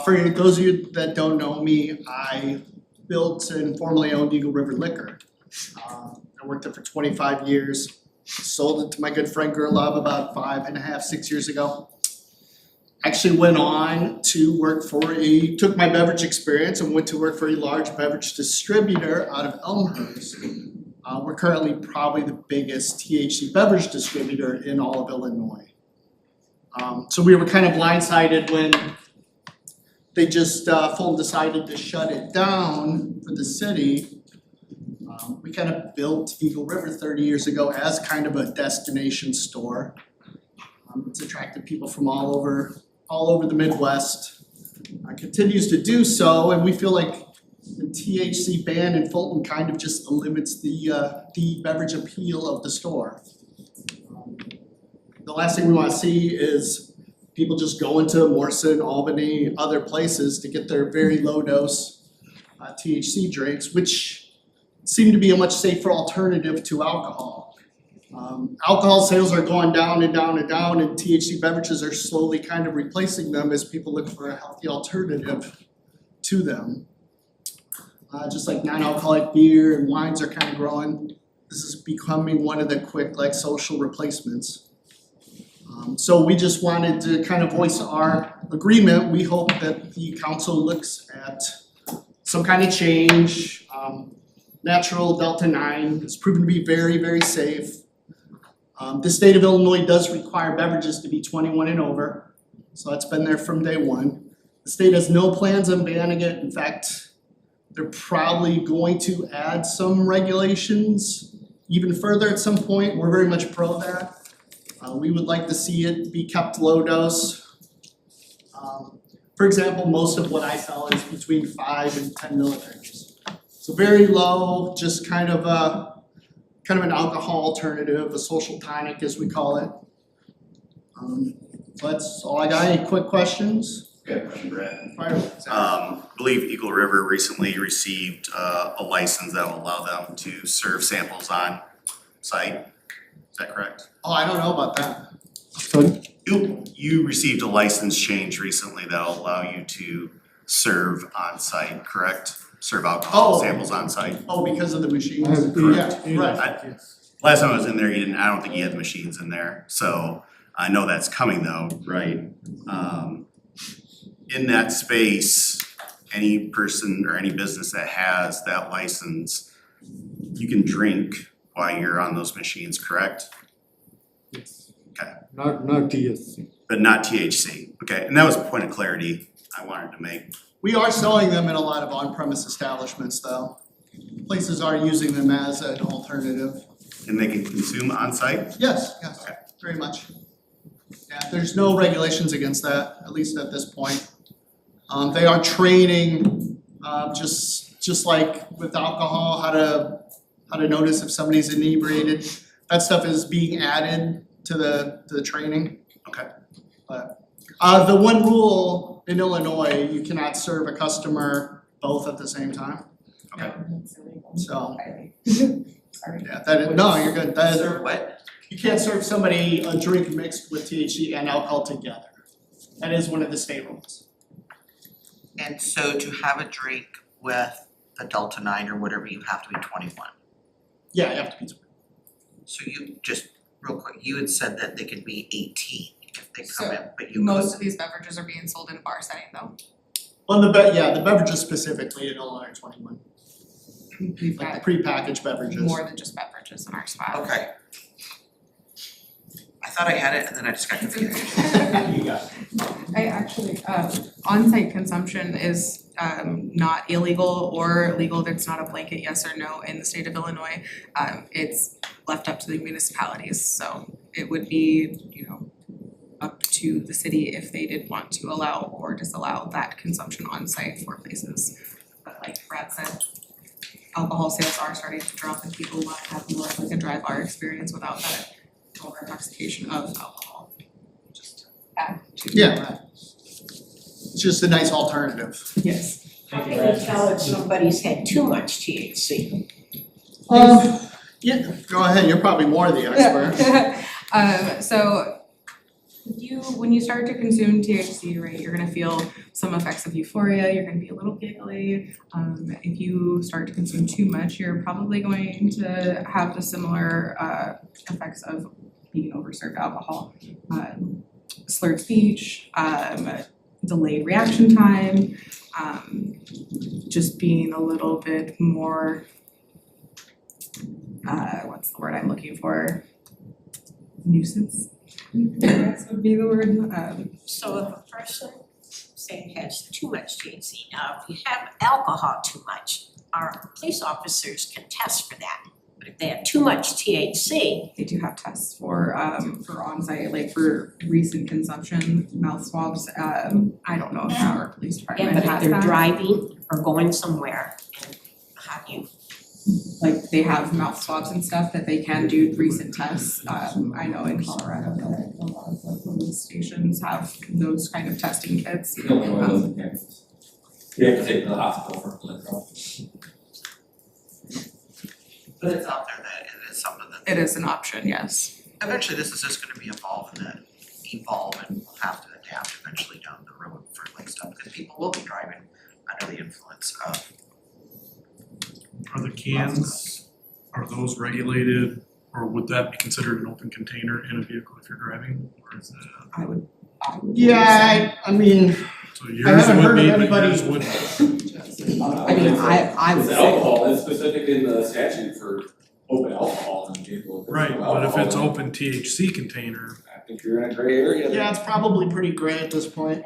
For those of you that don't know me, I built and formerly owned Eagle River Liquor. I worked there for 25 years, sold it to my good friend Gerlove about 5.5, 6 years ago. Actually went on to work took my beverage experience and went to work for a large beverage distributor out of Elmhurst. We're currently probably the biggest THC beverage distributor in all of Illinois. So we were kind of blindsided when they just full decided to shut it down for the city. We kind of built Eagle River 30 years ago as kind of a destination store. It's attracted people from all over the Midwest. Continues to do so, and we feel like the THC ban in Fulton kind of just limits the beverage appeal of the store. The last thing we wanna see is people just going to Morrison, Albany, other places to get their very low dose THC drinks, which seem to be a much safer alternative to alcohol. Alcohol sales are going down and down and down, and THC beverages are slowly kind of replacing them as people look for a healthy alternative to them. Just like non-alcoholic beer and wines are kind of growing, This is becoming one of the quick like social replacements. So we just wanted to kind of voice our agreement. We hope that the council looks at some kind of change. Natural Delta-9 has proven to be very, very safe. The state of Illinois does require beverages to be 21 and over, so that's been there from day one. The state has no plans on banning it. In fact, they're probably going to add some regulations even further at some point. We're very much pro that. We would like to see it be kept low dose. For example, most of what I sell is between 5 and 10 milligrams. So very low, just kind of an alcohol alternative, a social tonic as we call it. So that's all I got. Any quick questions? Good question, Brad. Fire away. I believe Eagle River recently received a license that will allow them to serve samples on site. Is that correct? Oh, I don't know about that. So, You received a license change recently that will allow you to serve on site, correct? Serve alcohol Oh. samples on site. oh, because of the machines? Correct. Yeah, right. Last time I was in there, I don't think he had the machines in there, so I know that's coming though, right? In that space, any person or any business that has that license, you can drink while you're on those machines, correct? Yes. Okay. Not THC. But not THC, okay, and that was a point of clarity I wanted to make. We are selling them in a lot of on-premise establishments though. Places are using them as an alternative. And they can consume on site? Yes, very much. Yeah, there's no regulations against that, at least at this point. They are training, just like with alcohol, how to notice if somebody's inebriated. That stuff is being added to the training. Okay. But, the one rule in Illinois, you cannot serve a customer both at the same time. Okay. So, Sorry. yeah, that is, no, you're good. That is, Serve what? you can't serve somebody a drink mixed with THC and alcohol together. That is one of the state rules. And so to have a drink with the Delta-9 or whatever, you have to be 21. Yeah, you have to be. So you, just real quick, you had said that they could be 18 if they come So, in, but you Most of these beverages are being sold in a bar setting though. On the the beverages specifically in Illinois are 21. We've Like the got prepackaged beverages. more than just beverages in our spot. Okay. I thought I had it and then I just got confused. You got it. I actually, on-site consumption is not illegal or legal, there's not a blanket yes or no in the state of Illinois. It's left up to the municipalities, so it would be, up to the city if they did want to allow or disallow that consumption on-site for places. But like Brad said, alcohol sales are starting to drop and people want to have more of like a dry bar experience without that over intoxication of alcohol. Just to add to. Yeah, right. It's just a nice alternative. Yes. How can you tell if somebody's had too much THC? Yeah, go ahead, you're probably more the expert. So when you start to consume THC, right, you're gonna feel some effects of euphoria, you're gonna be a little giggly. If you start to consume too much, you're probably going to have the similar effects of being overserved alcohol. Slurred speech, delayed reaction time, just being a little bit more, what's the word I'm looking for? Nuisance, that would be the word. So if a person, say, has too much THC, now if you have alcohol too much, our police officers can test for that. But if they have too much THC, They do have tests for on-site, like for recent consumption, mouth swabs. I don't know if our police department yeah, but if has they're that. driving or going somewhere, and how do you? Like they have mouth swabs and stuff that they can do recent tests. I know in Colorado that a lot of the police stations have those kind of testing kits. You have to take it to the hospital for cholesterol. But it's out there that it is something that It is an option, yes. eventually this is just gonna be evolve and we'll have to adapt eventually down the road for like stuff, because people will be driving under the influence of. Are the cans Are those regulated, or would that be considered an open container in a vehicle if you're driving, or is that? I would Yeah, I mean, So I yours haven't would heard be, of but anybody. yours wouldn't. I mean, I would It's say. alcohol, it's specific in the statute for open alcohol in the vehicle. Right, no but if it's alcohol, open THC container, I think you're in a gray area there. Yeah, it's probably pretty gray at this point.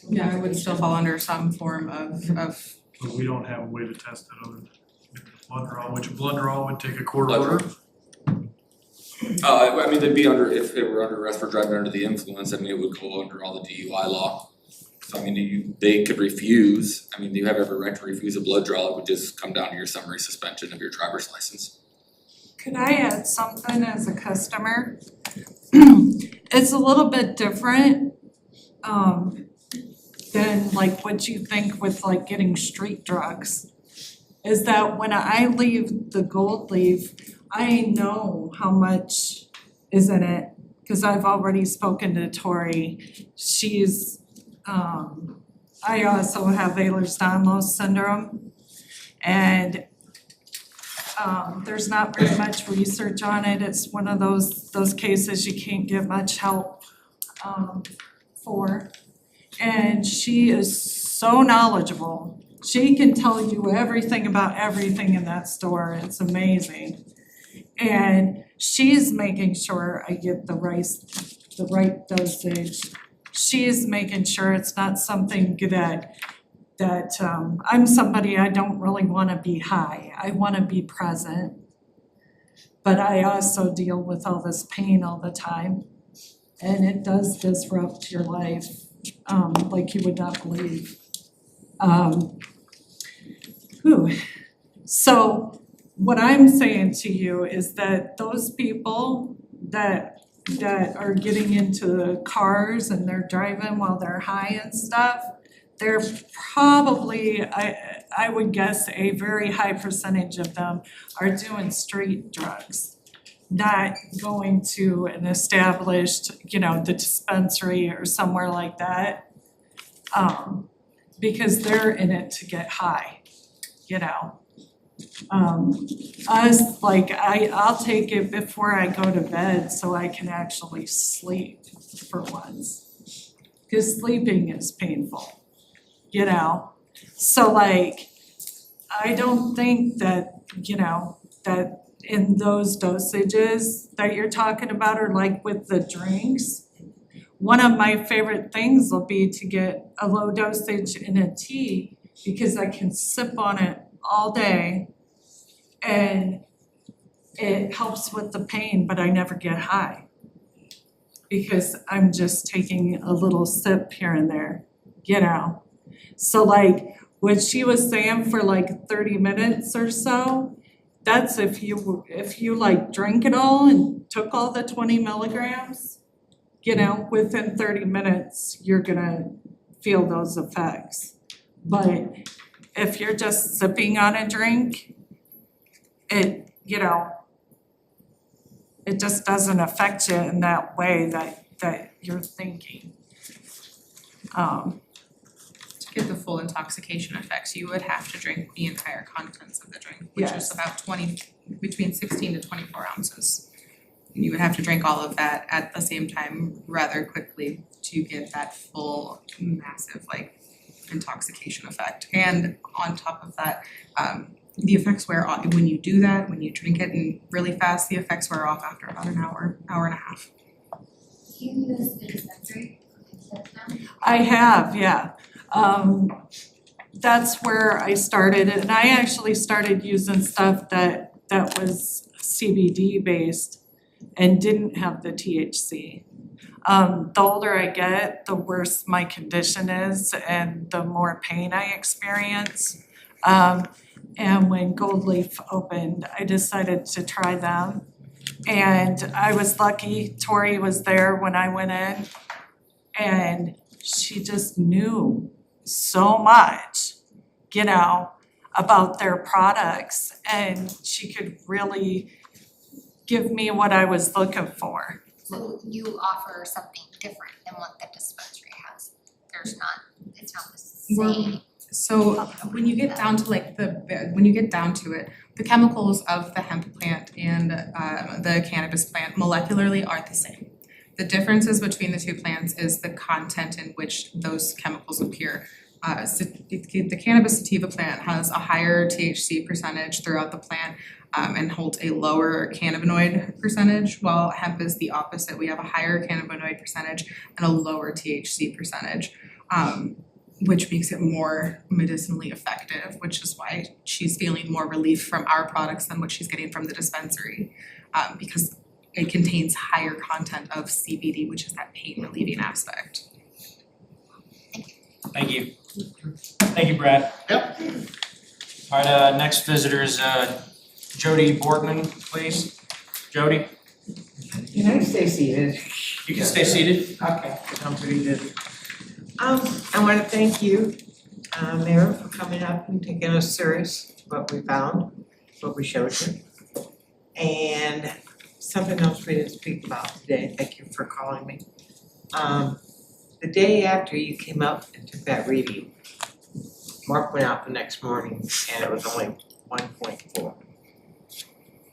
Yeah, it would still fall under some form of but we don't have a way to test it other than blood draw, which blood draw would take a court Blood order. I mean, they'd be under, if it were under arrest for driving under the influence, I mean, it would go under all the DUI law. So I mean, they could refuse, I mean, you have every right to refuse a blood draw, it would just come down to your summary suspension of your driver's license. Could I add something as a customer? It's a little bit different than like what you think with like getting street drugs. Is that when I leave the Gold Leaf, I know how much is in it, cause I've already spoken to Tori. She's I also have Ehlers-Danlos syndrome, and there's not very much research on it. It's one of those cases you can't get much help for. And she is so knowledgeable. She can tell you everything about everything in that store. It's amazing. And she's making sure I get the right dosage. She's making sure it's not something that I'm somebody, I don't really wanna be high. I wanna be present. But I also deal with all this pain all the time. And it does disrupt your life, like you would not believe. So what I'm saying to you is that those people that are getting into the cars and they're driving while they're high and stuff, they're probably, I would guess a very high percentage of them are doing street drugs, not going to an established, the dispensary or somewhere like that. Because they're in it to get high, Us, like, I'll take it before I go to bed so I can actually sleep for once. Cause sleeping is painful, So like, I don't think that, that in those dosages that you're talking about, or like with the drinks, one of my favorite things will be to get a low dosage in a tea, because I can sip on it all day and it helps with the pain, but I never get high. Because I'm just taking a little sip here and there, So like what she was saying for like 30 minutes or so, that's if you like drank it all and took all the 20 milligrams, within 30 minutes, you're gonna feel those effects. But if you're just sipping on a drink, it just doesn't affect you in that way that you're thinking. to get the full intoxication effects, you would have to drink the entire contents of the drink, which is Yes. about between 16 to 24 ounces. You would have to drink all of that at the same time rather quickly to get that full massive intoxication effect. And on top of that, the effects wear off when you do that, when you drink it and really fast, the effects wear off after about an hour and a half. Do you use the dispensary? I have, yeah. That's where I started, and I actually started using stuff that was CBD based and didn't have the THC. The older I get, the worse my condition is and the more pain I experience. And when Gold Leaf opened, I decided to try them. And I was lucky, Tori was there when I went in, and she just knew so much, about their products, and she could really give me what I was looking for. So you offer something different than what the dispensary has. It's not the same. So when you get down to when you get down to it, The chemicals of the hemp plant and the cannabis plant molecularly are the same. The differences between the two plants is the content in which those chemicals appear. The cannabis sativa plant has a higher THC percentage throughout the plant and holds a lower cannabinoid percentage, while hemp is the opposite. We have a higher cannabinoid percentage and a lower THC percentage, which makes it more medicinally effective, which is why she's feeling more relief from our products than what she's getting from the dispensary, because it contains higher content of CBD, which is that pain relieving aspect. Thank you. Thank you, Brad. Yep. All right, next visitor is Jody Borgman, please. Jody, Can I stay seated? you can stay seated. Okay, I'm pretty good. I wanna thank you, Mayor, for coming up and taking us serious, what we found, what we showed you. And something else we didn't speak about today, thank you for calling me. The day after you came up and took that reading, Mark went out the next morning and it was only 1.4.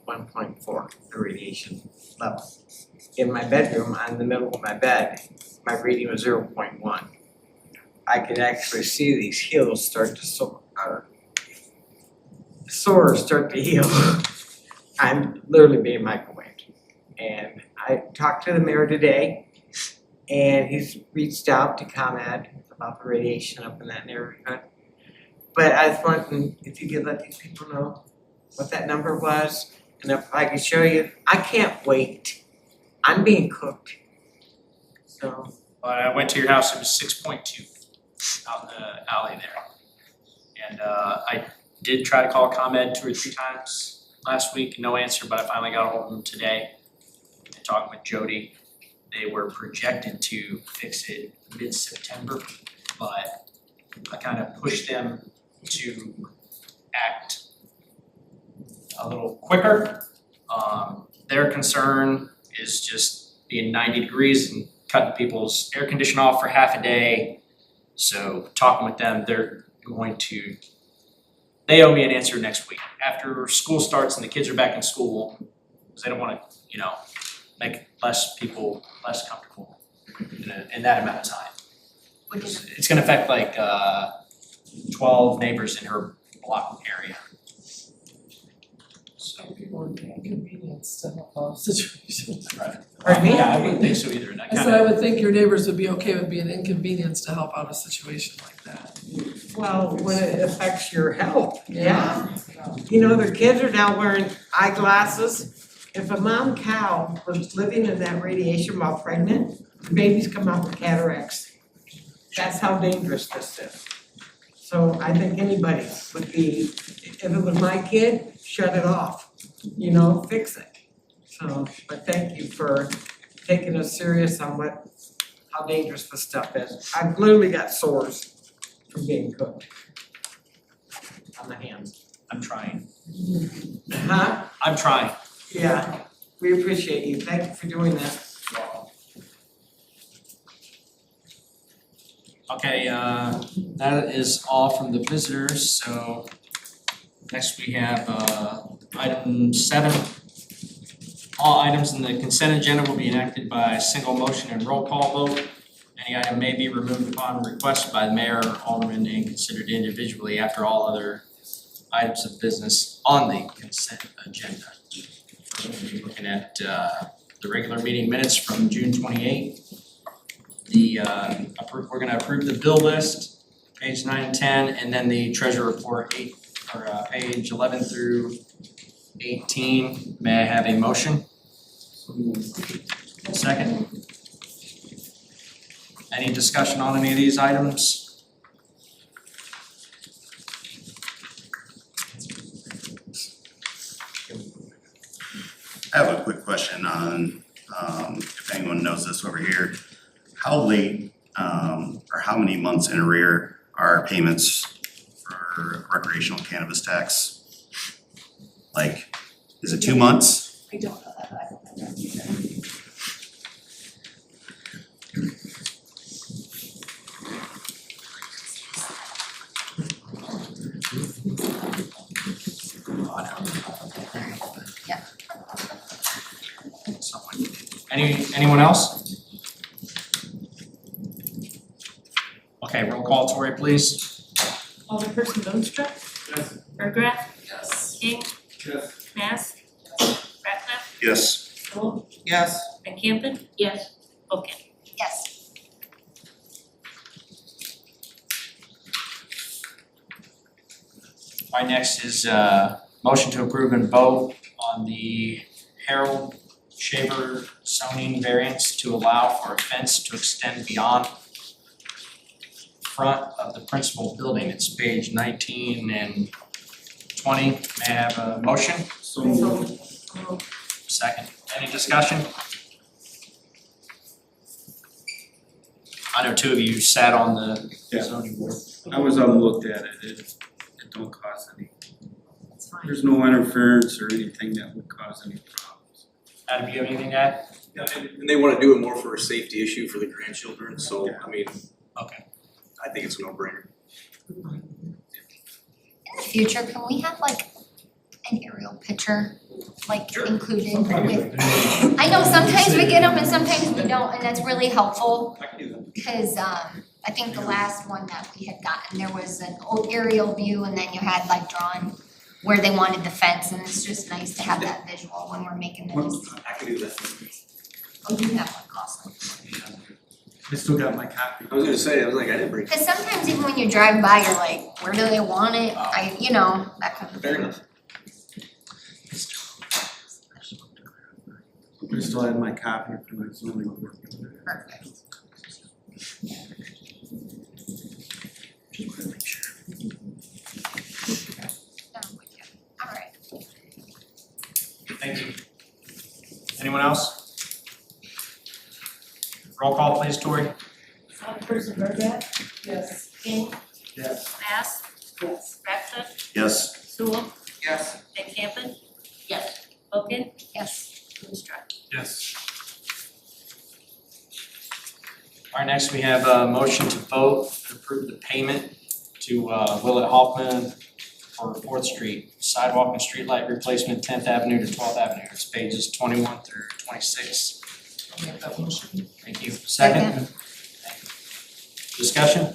1.4, the radiation level. In my bedroom, on the middle of my bed, my reading was 0.1. I could actually see these heels start to sores start to heal. I'm literally being microwaved. And I talked to the mayor today, and he's reached out to ComEd about the radiation up in that neighborhood. But I was wondering if you could let these people know what that number was, and if I could show you. I can't wait. I'm being cooked. So, When I went to your house, it was 6.2 out in the alley there. And I did try to call ComEd 2 or 3 times last week, no answer, but I finally got a hold of them today. And talking with Jody, they were projected to fix it mid-September, but I kind of pushed them to act a little quicker. Their concern is just being 90 degrees and cutting people's air conditioner off for half a day. So talking with them, they're going to, they owe me an answer next week. After school starts and the kids are back in school, because they don't wanna, make less people less comfortable in that amount of time. It's gonna affect like 12 neighbors in her block area. So. People would be inconvenienced to help out situations. Pardon me? Yeah, I wouldn't think so either, and I I said I would think your neighbors would be okay with being inconvenienced to help out a situation like that. well, when it affects your health, yeah. You know, the kids are now wearing eyeglasses. If a mom cow was living in that radiation while pregnant, the babies come out with cataracts. That's how dangerous this is. So I think anybody would be, if it was my kid, shut it off, fix it. So, but thank you for taking us serious on how dangerous this stuff is. I've literally got sores from being cooked on the hands. I'm trying. Huh? I'm trying. Yeah, we appreciate you. Thank you for doing that. Okay, that is all from the visitors, so next we have item 7. All items in the consent agenda will be enacted by single motion and roll call vote. Any item may be removed upon request by the mayor or alderman and considered individually after all other items of business on the consent agenda. First, we'll be looking at the regular meeting minutes from June 28th. We're gonna approve the bill list, page 9 and 10, and then the treasurer report page 11 through 18. May I have a motion? Second. Any discussion on any of these items? I have a quick question on, if anyone knows this over here. How late, or how many months in arrear are payments for recreational cannabis tax? Like, is it 2 months? I don't know that, I don't know that either. Anyone else? Okay, roll call, Tori, please. Alderperson Boonstra? Yes. Berggraf? Yes. King? Yes. Mask? Ratcliffe? Yes. Sewell? Yes. Van Campen? Yes. Wilken? Yes. All right, next is motion to approve and vote on the Harold Shaver zoning variance to allow for a fence to extend beyond front of the principal building. It's page 19 and 20. May I have a motion? So Second. Any discussion? I know two of you sat on the Yeah. zoning board. I was looked at it, it don't cause any, there's no interference or anything that would cause any problems. Adam, do you have anything to add? Yeah, and they wanna do it more for a safety issue for the grandchildren, so I mean, Okay. I think it's a no-brainer. In the future, can we have like an aerial picture, like included with? I know sometimes we get them and sometimes we don't, and that's really helpful. I can do that. Cause I think the last one that we had gotten, there was an aerial view and then you had like drawn where they wanted the fence, and it's just nice to have that visual when we're making the decision. I can do that. Oh, you have one, awesome. I still got my copy. I was gonna say, I was like, I didn't bring. Cause sometimes even when you drive by, you're like, where do they want it? That kind of Fair thing. enough. I still had my copy for my zoning board. Perfect. Alright. Thank you. Anyone else? Roll call, please, Tori. Alderperson Berggraf? Yes. King? Yes. Mask? Yes. Ratcliffe? Yes. Sewell? Yes. Van Campen? Yes. Wilken? Yes. Boonstra? Yes. All right, next we have a motion to vote to approve the payment to Willett Hoffman for 4th Street sidewalk and streetlight replacement, 10th Avenue to 12th Avenue. It's pages 21 through 26. I'll make that motion. Thank you. Second? Discussion?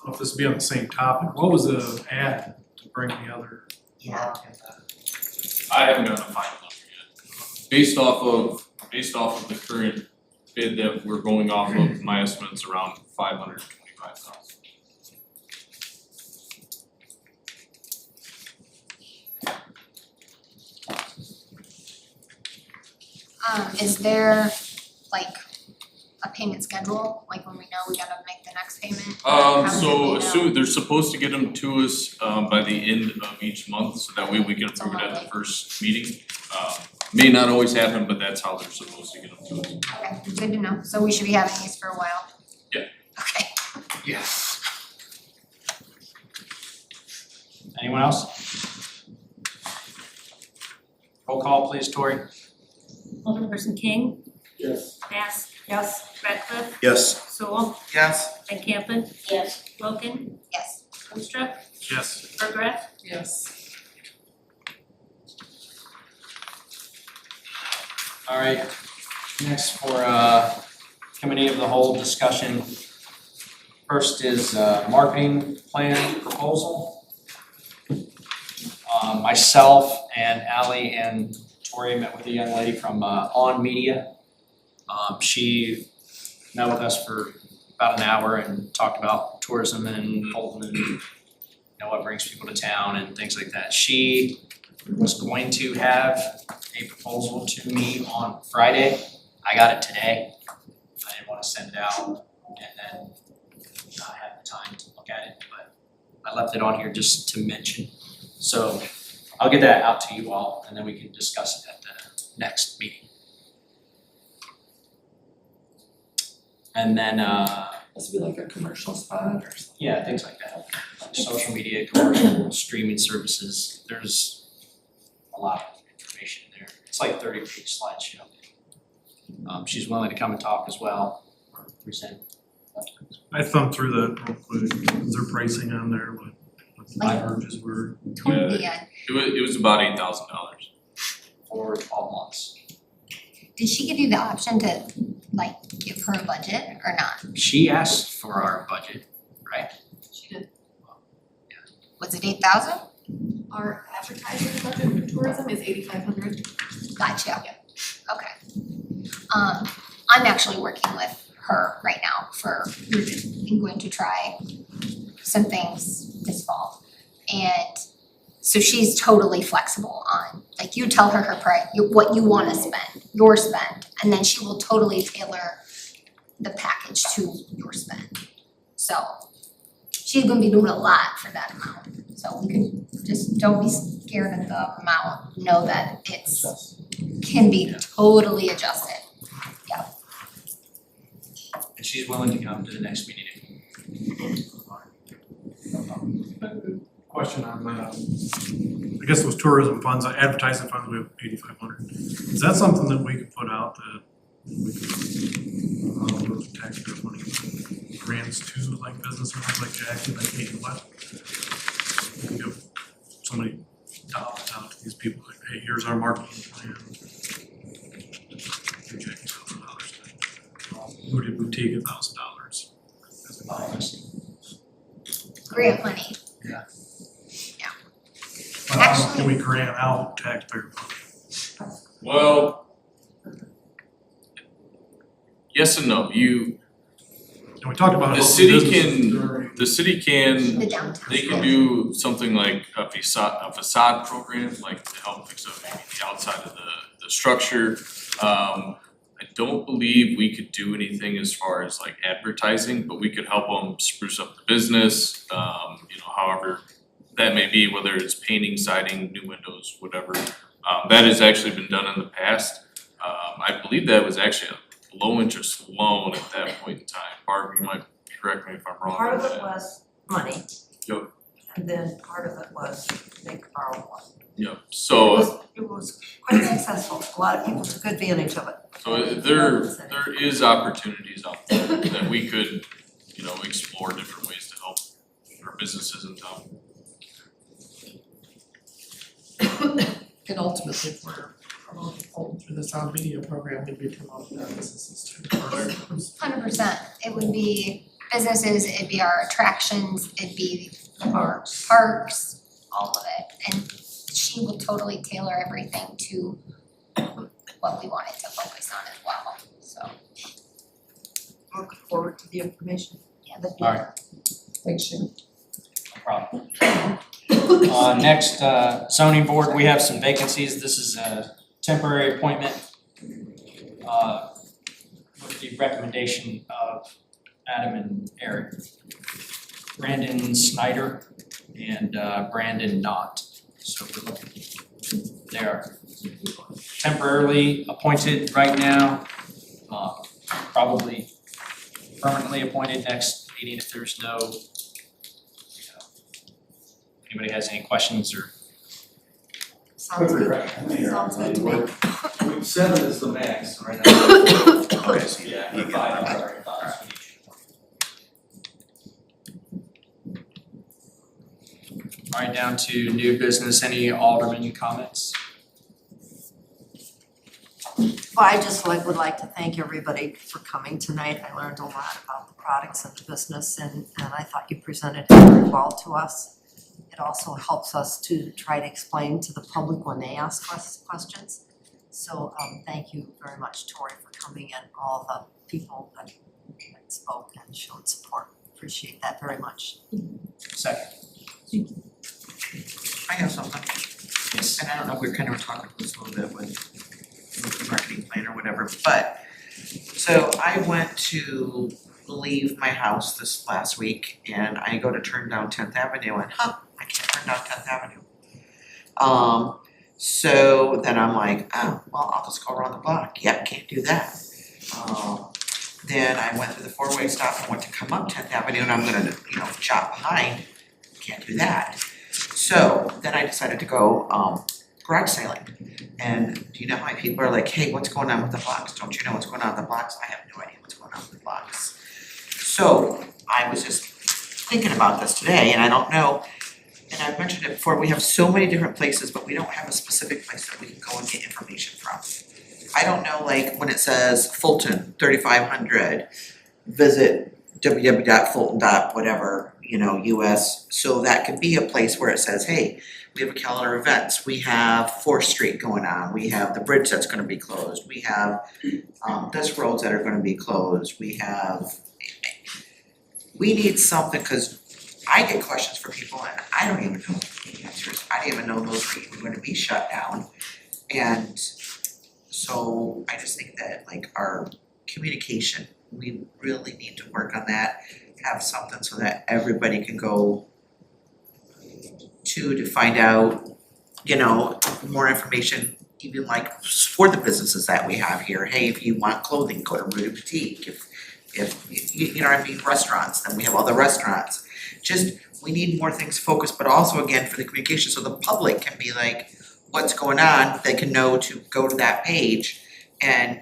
If this be on the same topic, what was the ad to bring the other? Yeah. I haven't gotten a final number yet. Based off of the current bid that we're going off of, my estimate's around 525,000. Is there like a payment schedule, like when we know we gotta make the next payment? How does it So be known? they're supposed to get them to us by the end of each month, so that way we can approve it at the first meeting. May not always happen, but that's how they're supposed to get them to us. Okay, good to know, so we should be having these for a while. Yeah. Okay. Yes. Anyone else? Roll call, please, Tori. Alderperson King? Yes. Mask? Yes. Ratcliffe? Yes. Sewell? Yes. Van Campen? Yes. Wilken? Yes. Boonstra? Yes. Berggraf? Yes. All right, next for committee of the whole discussion. First is marketing plan proposal. Myself and Ally and Tori met with a young lady from On Media. She met with us for about an hour and talked about tourism in Fulton and what brings people to town and things like that. She was going to have a proposal to me on Friday. I got it today. I didn't wanna send it out and then not have the time to look at it, but I left it on here just to mention. So I'll get that out to you all and then we can discuss it at the next meeting. And then This would be like a commercial spot or something. yeah, things like that. Social media, commercial, streaming services, there's a lot of information there. It's like 30-page slideshow. She's willing to come and talk as well, or present. I thumbed through that real quick. Is there pricing on there? What my urges were. Totally, yeah. It was about $8,000. For 12 months. Did she give you the option to like give her a budget or not? She asked for our budget, right? She did. Was it 8,000? Our advertising budget for tourism is 8,500. Gotcha. Okay. I'm actually working with her right now I'm going to try some things this fall. And so she's totally flexible on, like you tell her price, what you wanna spend, your spend, and then she will totally tailor the package to your spend. So she's gonna be doing a lot for that amount. So we could just don't be scared of the amount, know that can be totally adjusted. And she's willing to come to the next meeting. Question on I guess those tourism funds, advertising funds, we have 8,500. Is that something that we could put out that we could, those taxpayer money grants to like business owners like Jackie, like hey, what? We can give somebody dollars out to these people, like, hey, here's our marketing plan. Give Jackie $1,000. Boutique $1,000 as a bonus. Grant money. Yeah. Yeah. How can we grant out taxpayer money? Well, yes and no. And we talked about The city can, The downtown. they can do something like a facade program, like to help fix up maybe the outside of the structure. I don't believe we could do anything as far as like advertising, but we could help them spruce up the business, however that may be, whether it's painting, siding, new windows, whatever. That has actually been done in the past. I believe that was actually a low interest loan at that point in time. Barb, you might correct me if I'm wrong Part on of it that. was money. Yep. And then part of it was they could borrow one. Yep, so It was quite successful, a lot of people took advantage of it. so there is opportunities out there that we could, explore different ways to help our businesses in town. And ultimately, if we're promoting Fulton through the sound media program, we'd be promoting our businesses too. 100%. It would be businesses, it'd be our attractions, it'd be our parks, all of it. And she will totally tailor everything to what we want it to focus on as well, so. Look forward to the information. Yeah, that'd be. Alright. Thanks, Shannon. No problem. Next, zoning board, we have some vacancies. This is a temporary appointment. With the recommendation of Adam and Eric. Brandon Snyder and Brandon Knott. So we're looking, they are temporarily appointed right now. Probably permanently appointed next meeting if there's no, anybody has any questions or? Sounds good. Sounds good to me. 7 is the max right now. Okay, so you get it. Alright, down to new business, any alderman comments? Well, I just would like to thank everybody for coming tonight. I learned a lot about the products of the business and I thought you presented it very well to us. It also helps us to try to explain to the public when they ask us questions. So thank you very much, Tori, for coming and all the people that spoke and showed support. Appreciate that very much. Second. I have something, Yes. and I don't know, we're kind of talking about this a little bit with the marketing plan or whatever, but so I went to leave my house this last week and I go to turn down 10th Avenue and I can't turn down 10th Avenue. So then I'm like, oh, well, I'll just go around the block. Yep, can't do that. Then I went through the four-way stop and went to come up 10th Avenue and I'm gonna, chop behind. Can't do that. So then I decided to go garage sailing. And do you know how many people are like, hey, what's going on with the blocks? Don't you know what's going on with the blocks? I have no idea what's going on with the blocks. So I was just thinking about this today and I don't know, I've mentioned it before, we have so many different places, but we don't have a specific place that we can go and get information from. I don't know, like, when it says Fulton 3500, visit www.fulton.whatever, US, so that could be a place where it says, hey, we have a calendar of events, we have 4th Street going on, we have the bridge that's gonna be closed, we have this roads that are gonna be closed, we need something, cause I get questions from people and I don't even know the answers, I didn't even know those were even gonna be shut down. And so I just think that like our communication, we really need to work on that, have something so that everybody can go to find out, more information, even like for the businesses that we have here. Hey, if you want clothing, go to Ruta Boutique. If you know what I mean, restaurants, then we have all the restaurants. Just, we need more things focused, but also again for the communication, so the public can be like, what's going on, they can know to go to that page. And,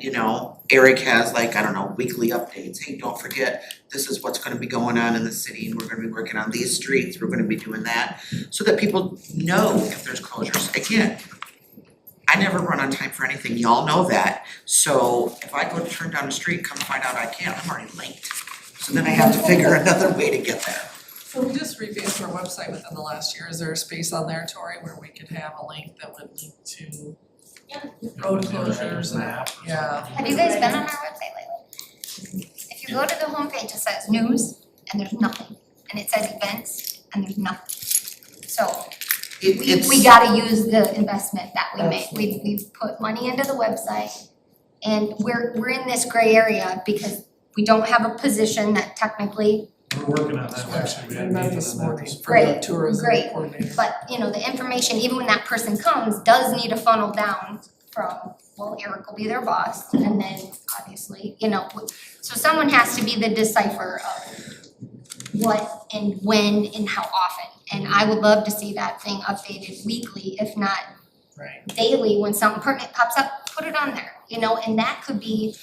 Eric has like, I don't know, weekly updates. Hey, don't forget, this is what's gonna be going on in the city, and we're gonna be working on these streets, we're gonna be doing that. So that people know if there's closures. Again, I never run on time for anything, y'all know that. So if I go to turn down the street, come find out I can't, I'm already late. So then I have to figure another way to get there. So we just revamped our website within the last year. Is there a space on there, Tori, where we could have a link that would link to road closures and, yeah. Have you guys been on our website lately? If you go to the homepage, it says news and there's nothing. And it says events and there's nothing. So we gotta use the investment that we make. We've put money into the website and we're in this gray area because we don't have a position that technically. We're working on that, actually, we had a meeting this on that morning this for the Great, tourism great. coordinator. But, the information, even when that person comes, does need to funnel down from, well, Eric will be their boss, and then obviously, so someone has to be the decipher of what and when and how often. And I would love to see that thing updated weekly, if not daily, when something pertinent pops up, put it on there, and that could be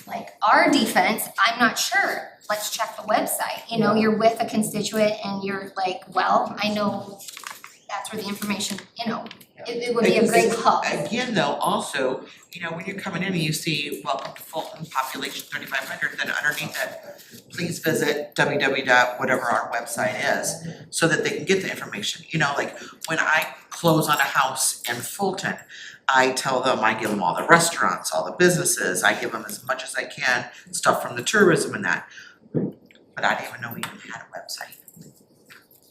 like our defense, I'm not sure. Let's check the website, you're with a constituent and you're like, well, I know that's where the information, it would be a great hub. Again, though, also, when you're coming in and you see welcome to Fulton, population 3,500, then underneath that, please visit www.whatever our website is, so that they can get the information. Like when I close on a house in Fulton, I tell them, I give them all the restaurants, all the businesses, I give them as much as I can, stuff from the tourism and that. But I didn't even know we even had a website.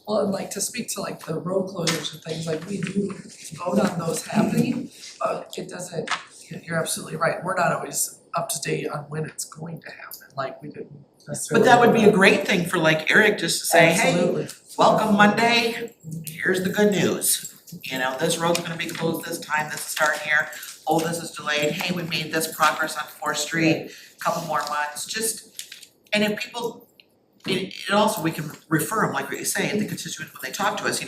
Well, and like to speak to like the road closures and things, like we do vote on those happening, but it doesn't, you're absolutely right, we're not always up to date on when it's going to happen, like we didn't necessarily. But that would be a great thing for like Eric just to say, hey, Absolutely. welcome Monday, here's the good news. This road's gonna be closed this time, this is starting here, oh, this is delayed, hey, we made this progress on 4th Street, couple more months, and if people, it also, we can refer them, like what you say, the constituents, when they talk to us,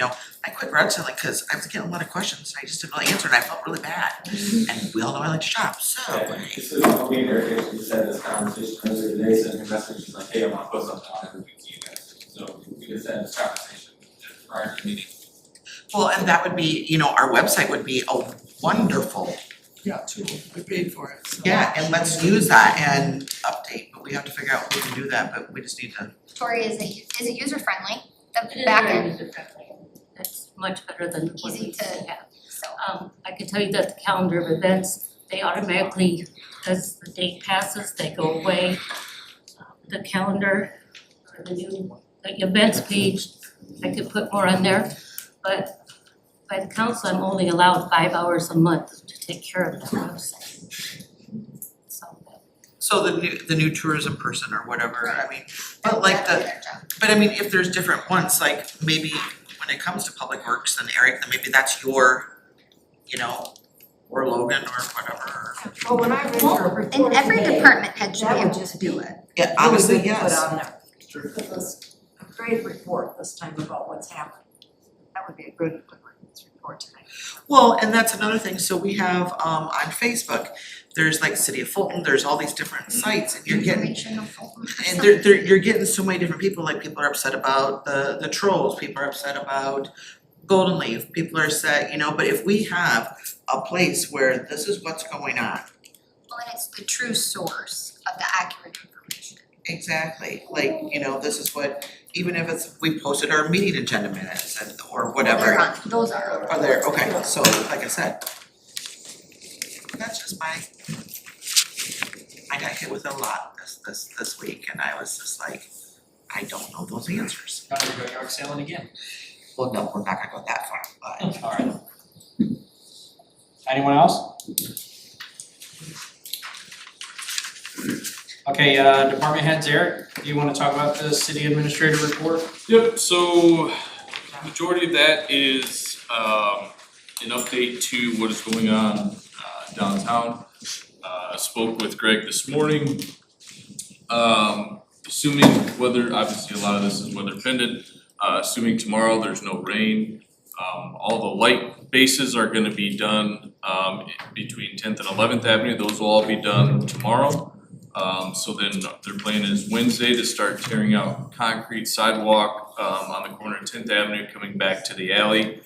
I quit garage selling because I was getting a lot of questions and I just didn't really answer and I felt really bad. And we all know I like to shop, so. This is what me and Eric actually said this conversation earlier today, sent me a message, she's like, hey, I wanna put something on every week to you guys. So we just had this conversation prior to the meeting. Well, and that would be, our website would be a wonderful. Tool, we paid for it, so. Yeah, and let's use that and update, but we have to figure out who can do that, but we just need to. Tori, is it user friendly? It The is back very end, user-friendly. It's much better than the one we easy used to to, have. so. I can tell you that the calendar of events, they automatically, as the date passes, they go away. The calendar, or the events page, I could put more on there, but by the council, I'm only allowed 5 hours a month to take care of that website. So the new tourism person or whatever, I mean, but like but I mean, if there's different ones, like maybe when it comes to Public Works, then Eric, then maybe that's your, or Logan or whatever. Well, when I read your report And every today, department head should that be would able just to be do it. Yeah, honestly, really good to yes. put on there. It was a great report this time about what's happening. That would be a good report tonight. Well, and that's another thing, so we have on Facebook, there's like City of Fulton, there's all these different sites and you're getting, Information of Fulton. and you're getting so many different people, like people are upset about the trolls, people are upset about Golden Leaf, people are set, but if we have a place where this is what's going on. Well, and it's the true source of the accurate information. Exactly, this is what, even if we posted our meeting agenda minutes or whatever. They're on, those are. Are there, okay, so like I said, that's just I got hit with a lot this week and I was just like, I don't know those answers. Now we're going yard selling again. Well, no, we're not gonna go that far, but. Alright. Anyone else? Okay, department heads, Eric, do you wanna talk about the city administrator report? Yep, so majority of that is an update to what is going on downtown. Spoke with Greg this morning. Assuming weather, obviously a lot of this is weather dependent, assuming tomorrow there's no rain. All the light bases are gonna be done between 10th and 11th Avenue, those will all be done tomorrow. So then their plan is Wednesday to start tearing out concrete sidewalk on the corner of 10th Avenue coming back to the alley.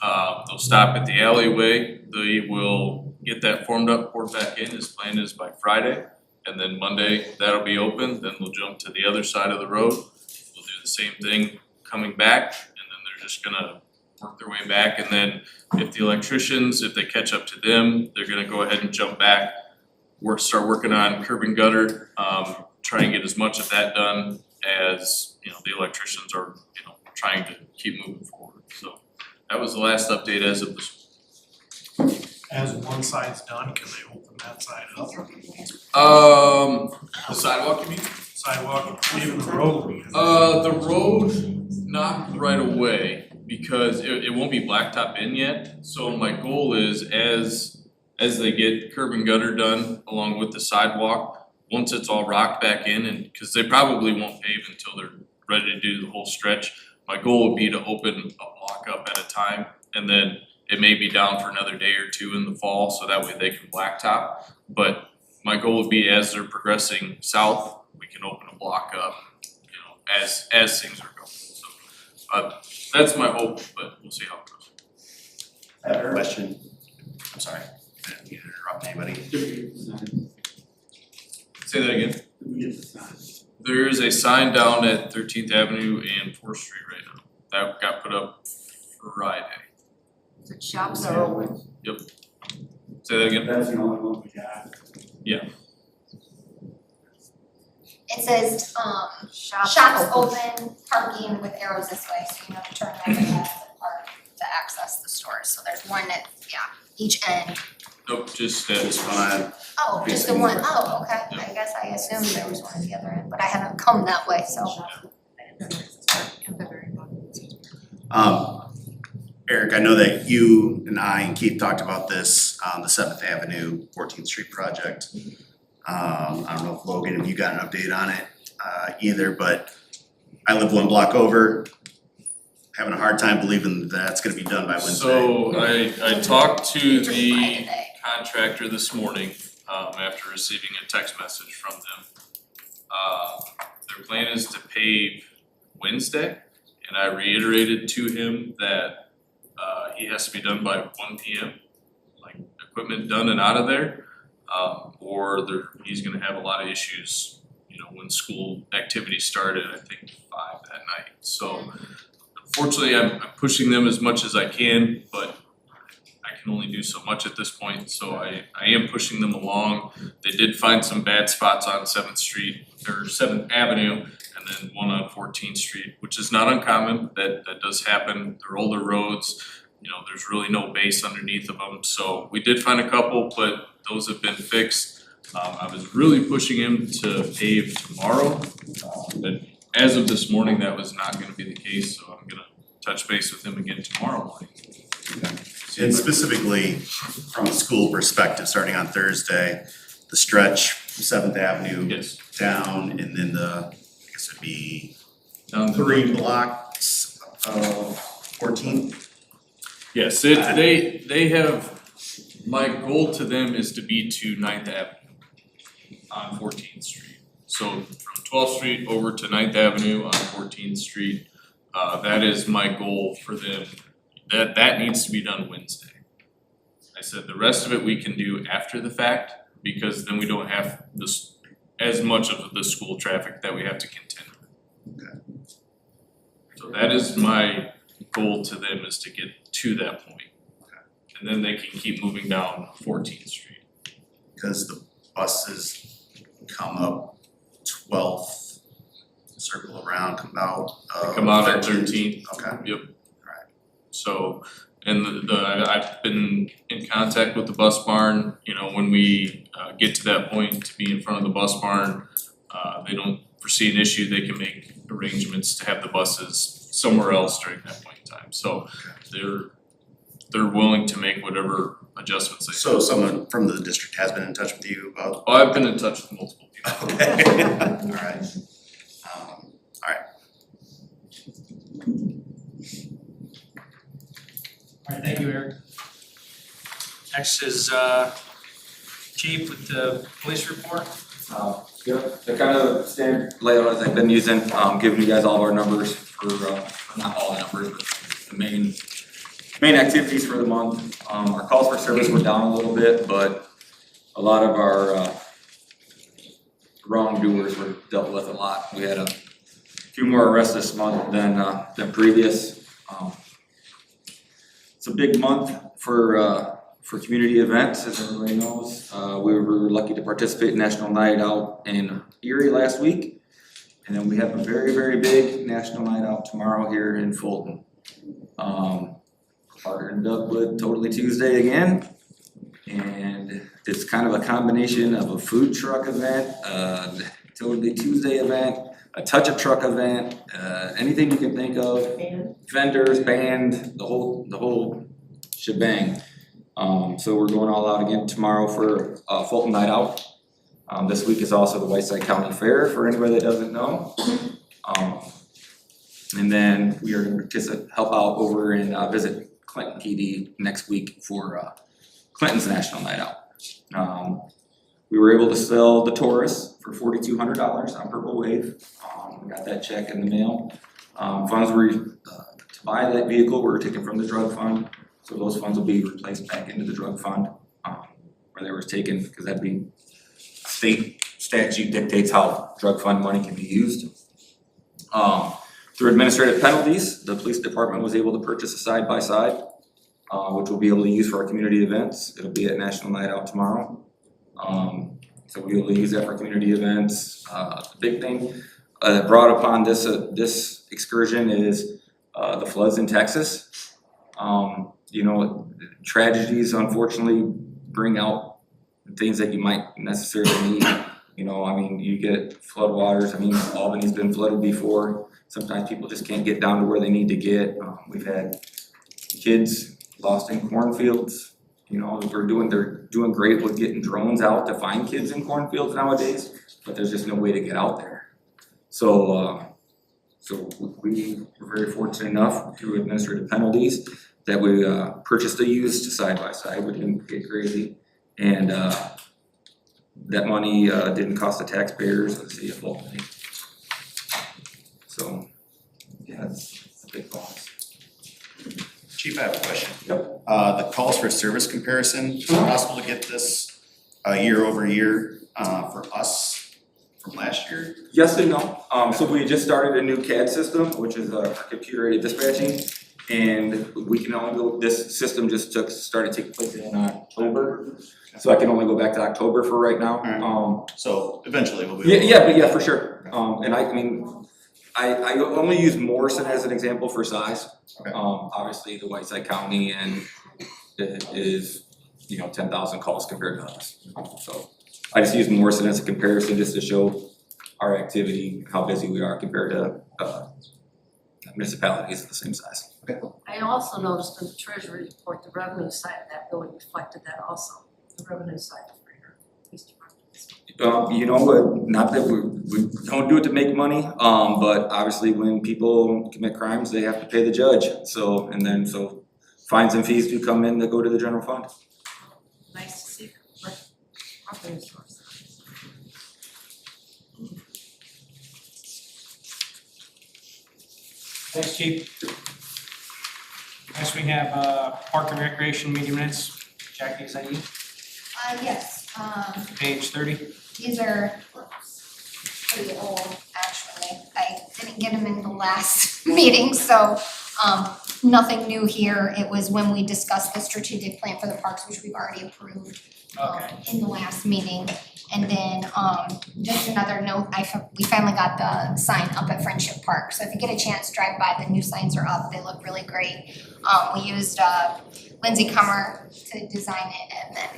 They'll stop at the alleyway, they will get that formed up, poured back in, his plan is by Friday. And then Monday, that'll be open, then they'll jump to the other side of the road. They'll do the same thing coming back, and then they're just gonna work their way back. And then if the electricians, if they catch up to them, they're gonna go ahead and jump back. Start working on curb and gutter, try and get as much of that done as, the electricians are, trying to keep moving forward. So that was the last update as of this. As one side's done, can they open that side up? The sidewalk, you mean? Sidewalk, even the road? The road, not right away, because it won't be blacktop in yet. So my goal is as they get curb and gutter done along with the sidewalk, once it's all rocked back in, and cause they probably won't pave until they're ready to do the whole stretch. My goal would be to open a block up at a time, and then it may be down for another day or two in the fall, so that way they can blacktop. But my goal would be as they're progressing south, we can open a block up, as things are going. So, that's my hope, but we'll see how it goes. I have a question. I'm sorry, I didn't mean to interrupt anybody. Say that again. There is a sign down at 13th Avenue and 4th Street right now. That got put up Friday. The shops are open. Yep. Say that again. That's the only one we got. Yeah. It says, shops open, parking with arrows this way, so you have to turn left and left to park to access the stores. So there's one at, each end. Nope, just one. Oh, just the one. Oh, okay. I guess I assumed there was one at the other end, but I haven't come that way, so. Eric, I know that you and I and Keith talked about this on the 7th Avenue, 14th Street project. I don't know if Logan, if you got an update on it either, but I live one block over. Having a hard time believing that's gonna be done by Wednesday. So I talked to the contractor this morning, after receiving a text message from them. Their plan is to pave Wednesday, and I reiterated to him that he has to be done by 1 PM, like equipment done and out of there. Or he's gonna have a lot of issues, when school activities started, I think 5 that night. So unfortunately, I'm pushing them as much as I can, but I can only do so much at this point, so I am pushing them along. They did find some bad spots on 7th Street, or 7th Avenue, and then one on 14th Street, which is not uncommon, that does happen. They're older roads, there's really no base underneath of them, so we did find a couple, but those have been fixed. I was really pushing him to pave tomorrow, but as of this morning, that was not gonna be the case, so I'm gonna touch base with him again tomorrow morning. And specifically, from a school perspective, starting on Thursday, the stretch from 7th Avenue down, and then I guess it'd be down 3 blocks of 14th. Yes, they have, my goal to them is to be to 9th Avenue on 14th Street. So from 12th Street over to 9th Avenue on 14th Street, that is my goal for them that needs to be done Wednesday. I said the rest of it we can do after the fact, because then we don't have this, as much of the school traffic that we have to contend with. So that is my goal to them, is to get to that point. And then they can keep moving down 14th Street. Because the buses come up 12th, circle around, come out Come out at 13th. 13th. Okay. Yep. So, and I've been in contact with the bus barn, you know, when we get to that point to be in front of the bus barn, they don't foresee an issue, they can make arrangements to have the buses somewhere else during that point in time. So they're willing to make whatever adjustments they have. So someone from the district has been in touch with you about? Oh, I've been in touch with multiple people. Okay, alright. Alright, thank you, Eric. Next is Chief with the police report. Yep, the kind of standard layout as I've been using, giving you guys all of our numbers for, not all the numbers, but the main activities for the month. Our calls for service were down a little bit, but a lot of our wrongdoers were dealt with a lot. We had a few more arrests this month than previous. It's a big month for community events, as everybody knows. We were lucky to participate in National Night Out in Erie last week. And then we have a very, very big National Night Out tomorrow here in Fulton. Carter and Dougwood Totally Tuesday again. And it's kind of a combination of a food truck event, a Totally Tuesday event, a touch of truck event, anything you can think of. Vendors, band, the whole shebang. So we're going all out again tomorrow for Fulton Night Out. This week is also the Whiteside County Fair for anybody that doesn't know. And then we are going to help out over and visit Clinton PD next week for Clinton's National Night Out. We were able to sell the Taurus for $4,200 on Purple Wave. We got that check in the mail. Funds were to buy that vehicle were taken from the drug fund. So those funds will be replaced back into the drug fund where they were taken, because that'd be state statute dictates how drug fund money can be used. Through administrative penalties, the police department was able to purchase a side-by-side, which we'll be able to use for our community events. It'll be at National Night Out tomorrow. So we'll be able to use that for community events. The big thing brought upon this excursion is the floods in Texas. You know, tragedies unfortunately bring out things that you might necessarily need. You know, I mean, you get flood waters. I mean, Albany's been flooded before. Sometimes people just can't get down to where they need to get. We've had kids lost in cornfields. You know, they're doing great with getting drones out to find kids in cornfields nowadays, but there's just no way to get out there. So we were very fortunate enough through administrative penalties that we purchased a used side-by-side. We didn't get crazy. And that money didn't cost the taxpayers or the city of Fulton. So, yeah, it's a big cost. Chief, I have a question. Yep. The calls for service comparison, is it possible to get this year over year for us from last year? Yes and no. So we just started a new CAD system, which is our computer-aided dispatching. And we can only go, this system just started taking place in October. So I can only go back to October for right now. So eventually we'll be able to. Yeah, for sure. And I mean, I only use Morrison as an example for size. Okay. Obviously the Whiteside County and it is, 10,000 calls compared to us. So I just use Morrison as a comparison just to show our activity, how busy we are compared to municipalities of the same size. Okay. I also noticed in the treasury report, the revenue side of that really reflected that also, the revenue side for your police department. You know what, not that we don't do it to make money, but obviously when people commit crimes, they have to pay the judge. So fines and fees do come in that go to the general fund. Nice to see revenue source. Thanks, Chief. next we have Park and Recreation meeting minutes. Jackie, is that you? Yes, Page 30. these are pretty old, actually. I didn't get them in the last meeting, so, nothing new here. It was when we discussed the strategic plan for the parks, which we've already approved in the last meeting. And then, just another note, we finally got the sign up at Friendship Park, so if you get a chance, drive by, the new signs are up, they look really great. We used, Lindsay Kummer to design it, and then,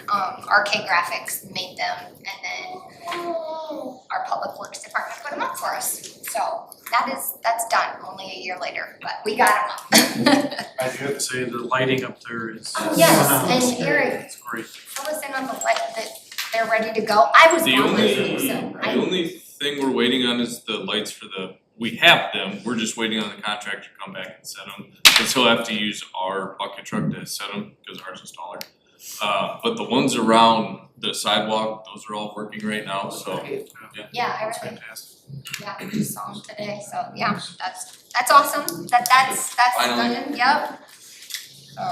RK Graphics made them, and then our Public Works Department put them up for us. So that's done, only a year later, but we got them up. I do have to say, the lighting up there is Yes, and Eric, It's great. fill us in on the light that they're ready to go. I was The gone only, this week, so the only thing we're waiting on is the lights for we have them, we're just waiting on the contractor to come back and set them. Cause he'll have to use our bucket truck to set them, cause ours is taller. But the ones around the sidewalk, those are all working right now, so, yeah, I It's really, fantastic. yeah, I just saw them today, so yeah, that's awesome. That's Finally. done, yep. So,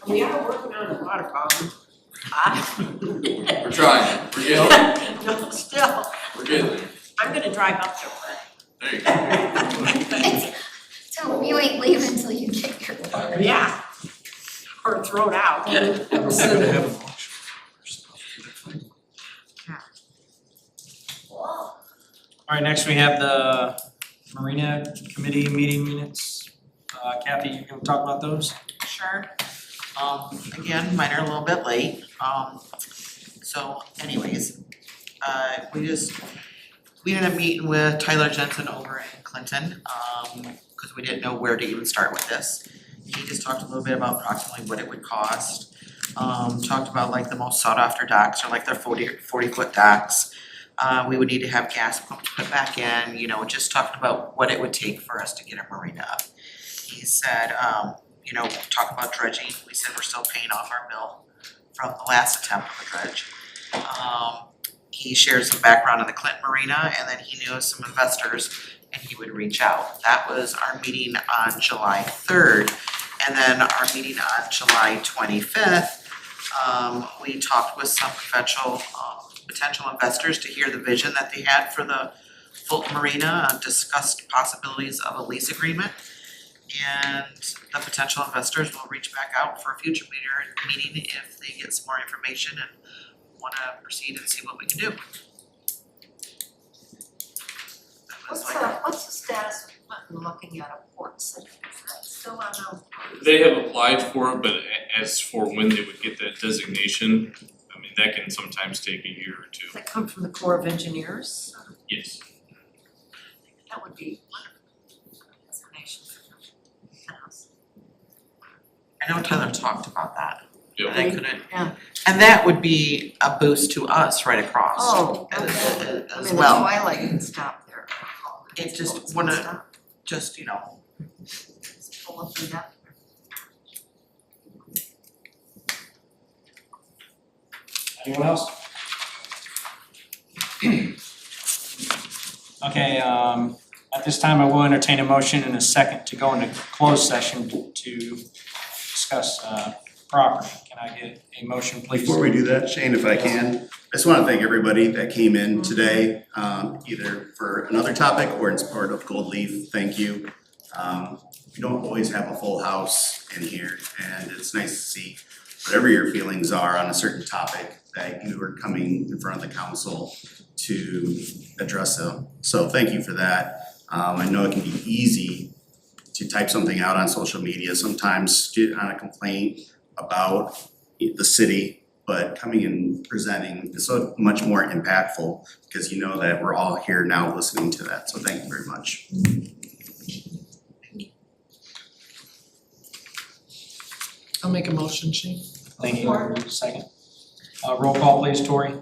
We are working on a water fountain. we're trying, we're getting, No, still, we're getting there. I'm gonna drive up there. There you go. tell them you ain't leaving until you get your water. Yeah. Or throw it out. Good to have a lunch. Alright, next we have the Marina Committee meeting minutes. Kathy, you gonna talk about those? Sure. Again, mine are a little bit late, so anyways, we ended up meeting with Tyler Jensen over in Clinton, cause we didn't know where to even start with this. He just talked a little bit about approximately what it would cost, talked about like the most sought after docks, or like their 40-foot docks. We would need to have gas pumps put back in, just talking about what it would take for us to get a marina up. He said, talk about dredging, we said we're still paying off our bill from the last attempt of a dredge. He shared some background on the Clinton Marina, and then he knew some investors, and he would reach out. That was our meeting on July 3rd, and then our meeting on July 25th, we talked with some potential investors to hear the vision that they had for the Fulton Marina, discussed possibilities of a lease agreement. And the potential investors will reach back out for a future meeting if they get some more information and wanna proceed and see what we can do. What's the status of Clinton looking at a port city? Is that still unknown? They have applied for it, but as for when they would get that designation, I mean, that can sometimes take a year or two. Does that come from the Corps of Engineers? Yes. That would be wonderful designation for us. I know Tyler talked about that, Yep. and I couldn't, Yeah. and that would be a boost to us right across Oh, as okay. I as mean, the well. Twilight can stop there. It just Boats wanna- can stop. Just, Just pull up and down. Anyone else? Okay, at this time I will entertain a motion in a second to go into closed session to discuss property. Can I get a motion, please? Before we do that, Shane, if I can, I just wanna thank everybody that came in today, either for another topic or in support of Gold Leaf. Thank you. We don't always have a full house in here, and it's nice to see whatever your feelings are on a certain topic that you are coming in front of the council to address them. So thank you for that. I know it can be easy to type something out on social media, sometimes get on a complaint about the city, but coming and presenting is so much more impactful because you know that we're all here now listening to that. So thank you very much. I'll make a motion, Shane. Thank you. Second. Roll call please, Tori.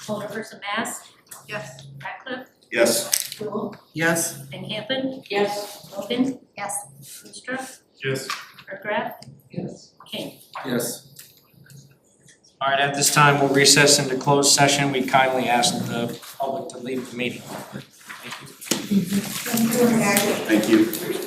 Alderperson Bass, Yes. Ratcliffe, Yes. Cool, Yes, Van Campen. Yes. Logan, Yes. Yes. Leestra, Graf, Yes. King. Yes. All right, at this time, we'll recess into closed session. We kindly ask the public to leave the meeting. Thank you. Thank you.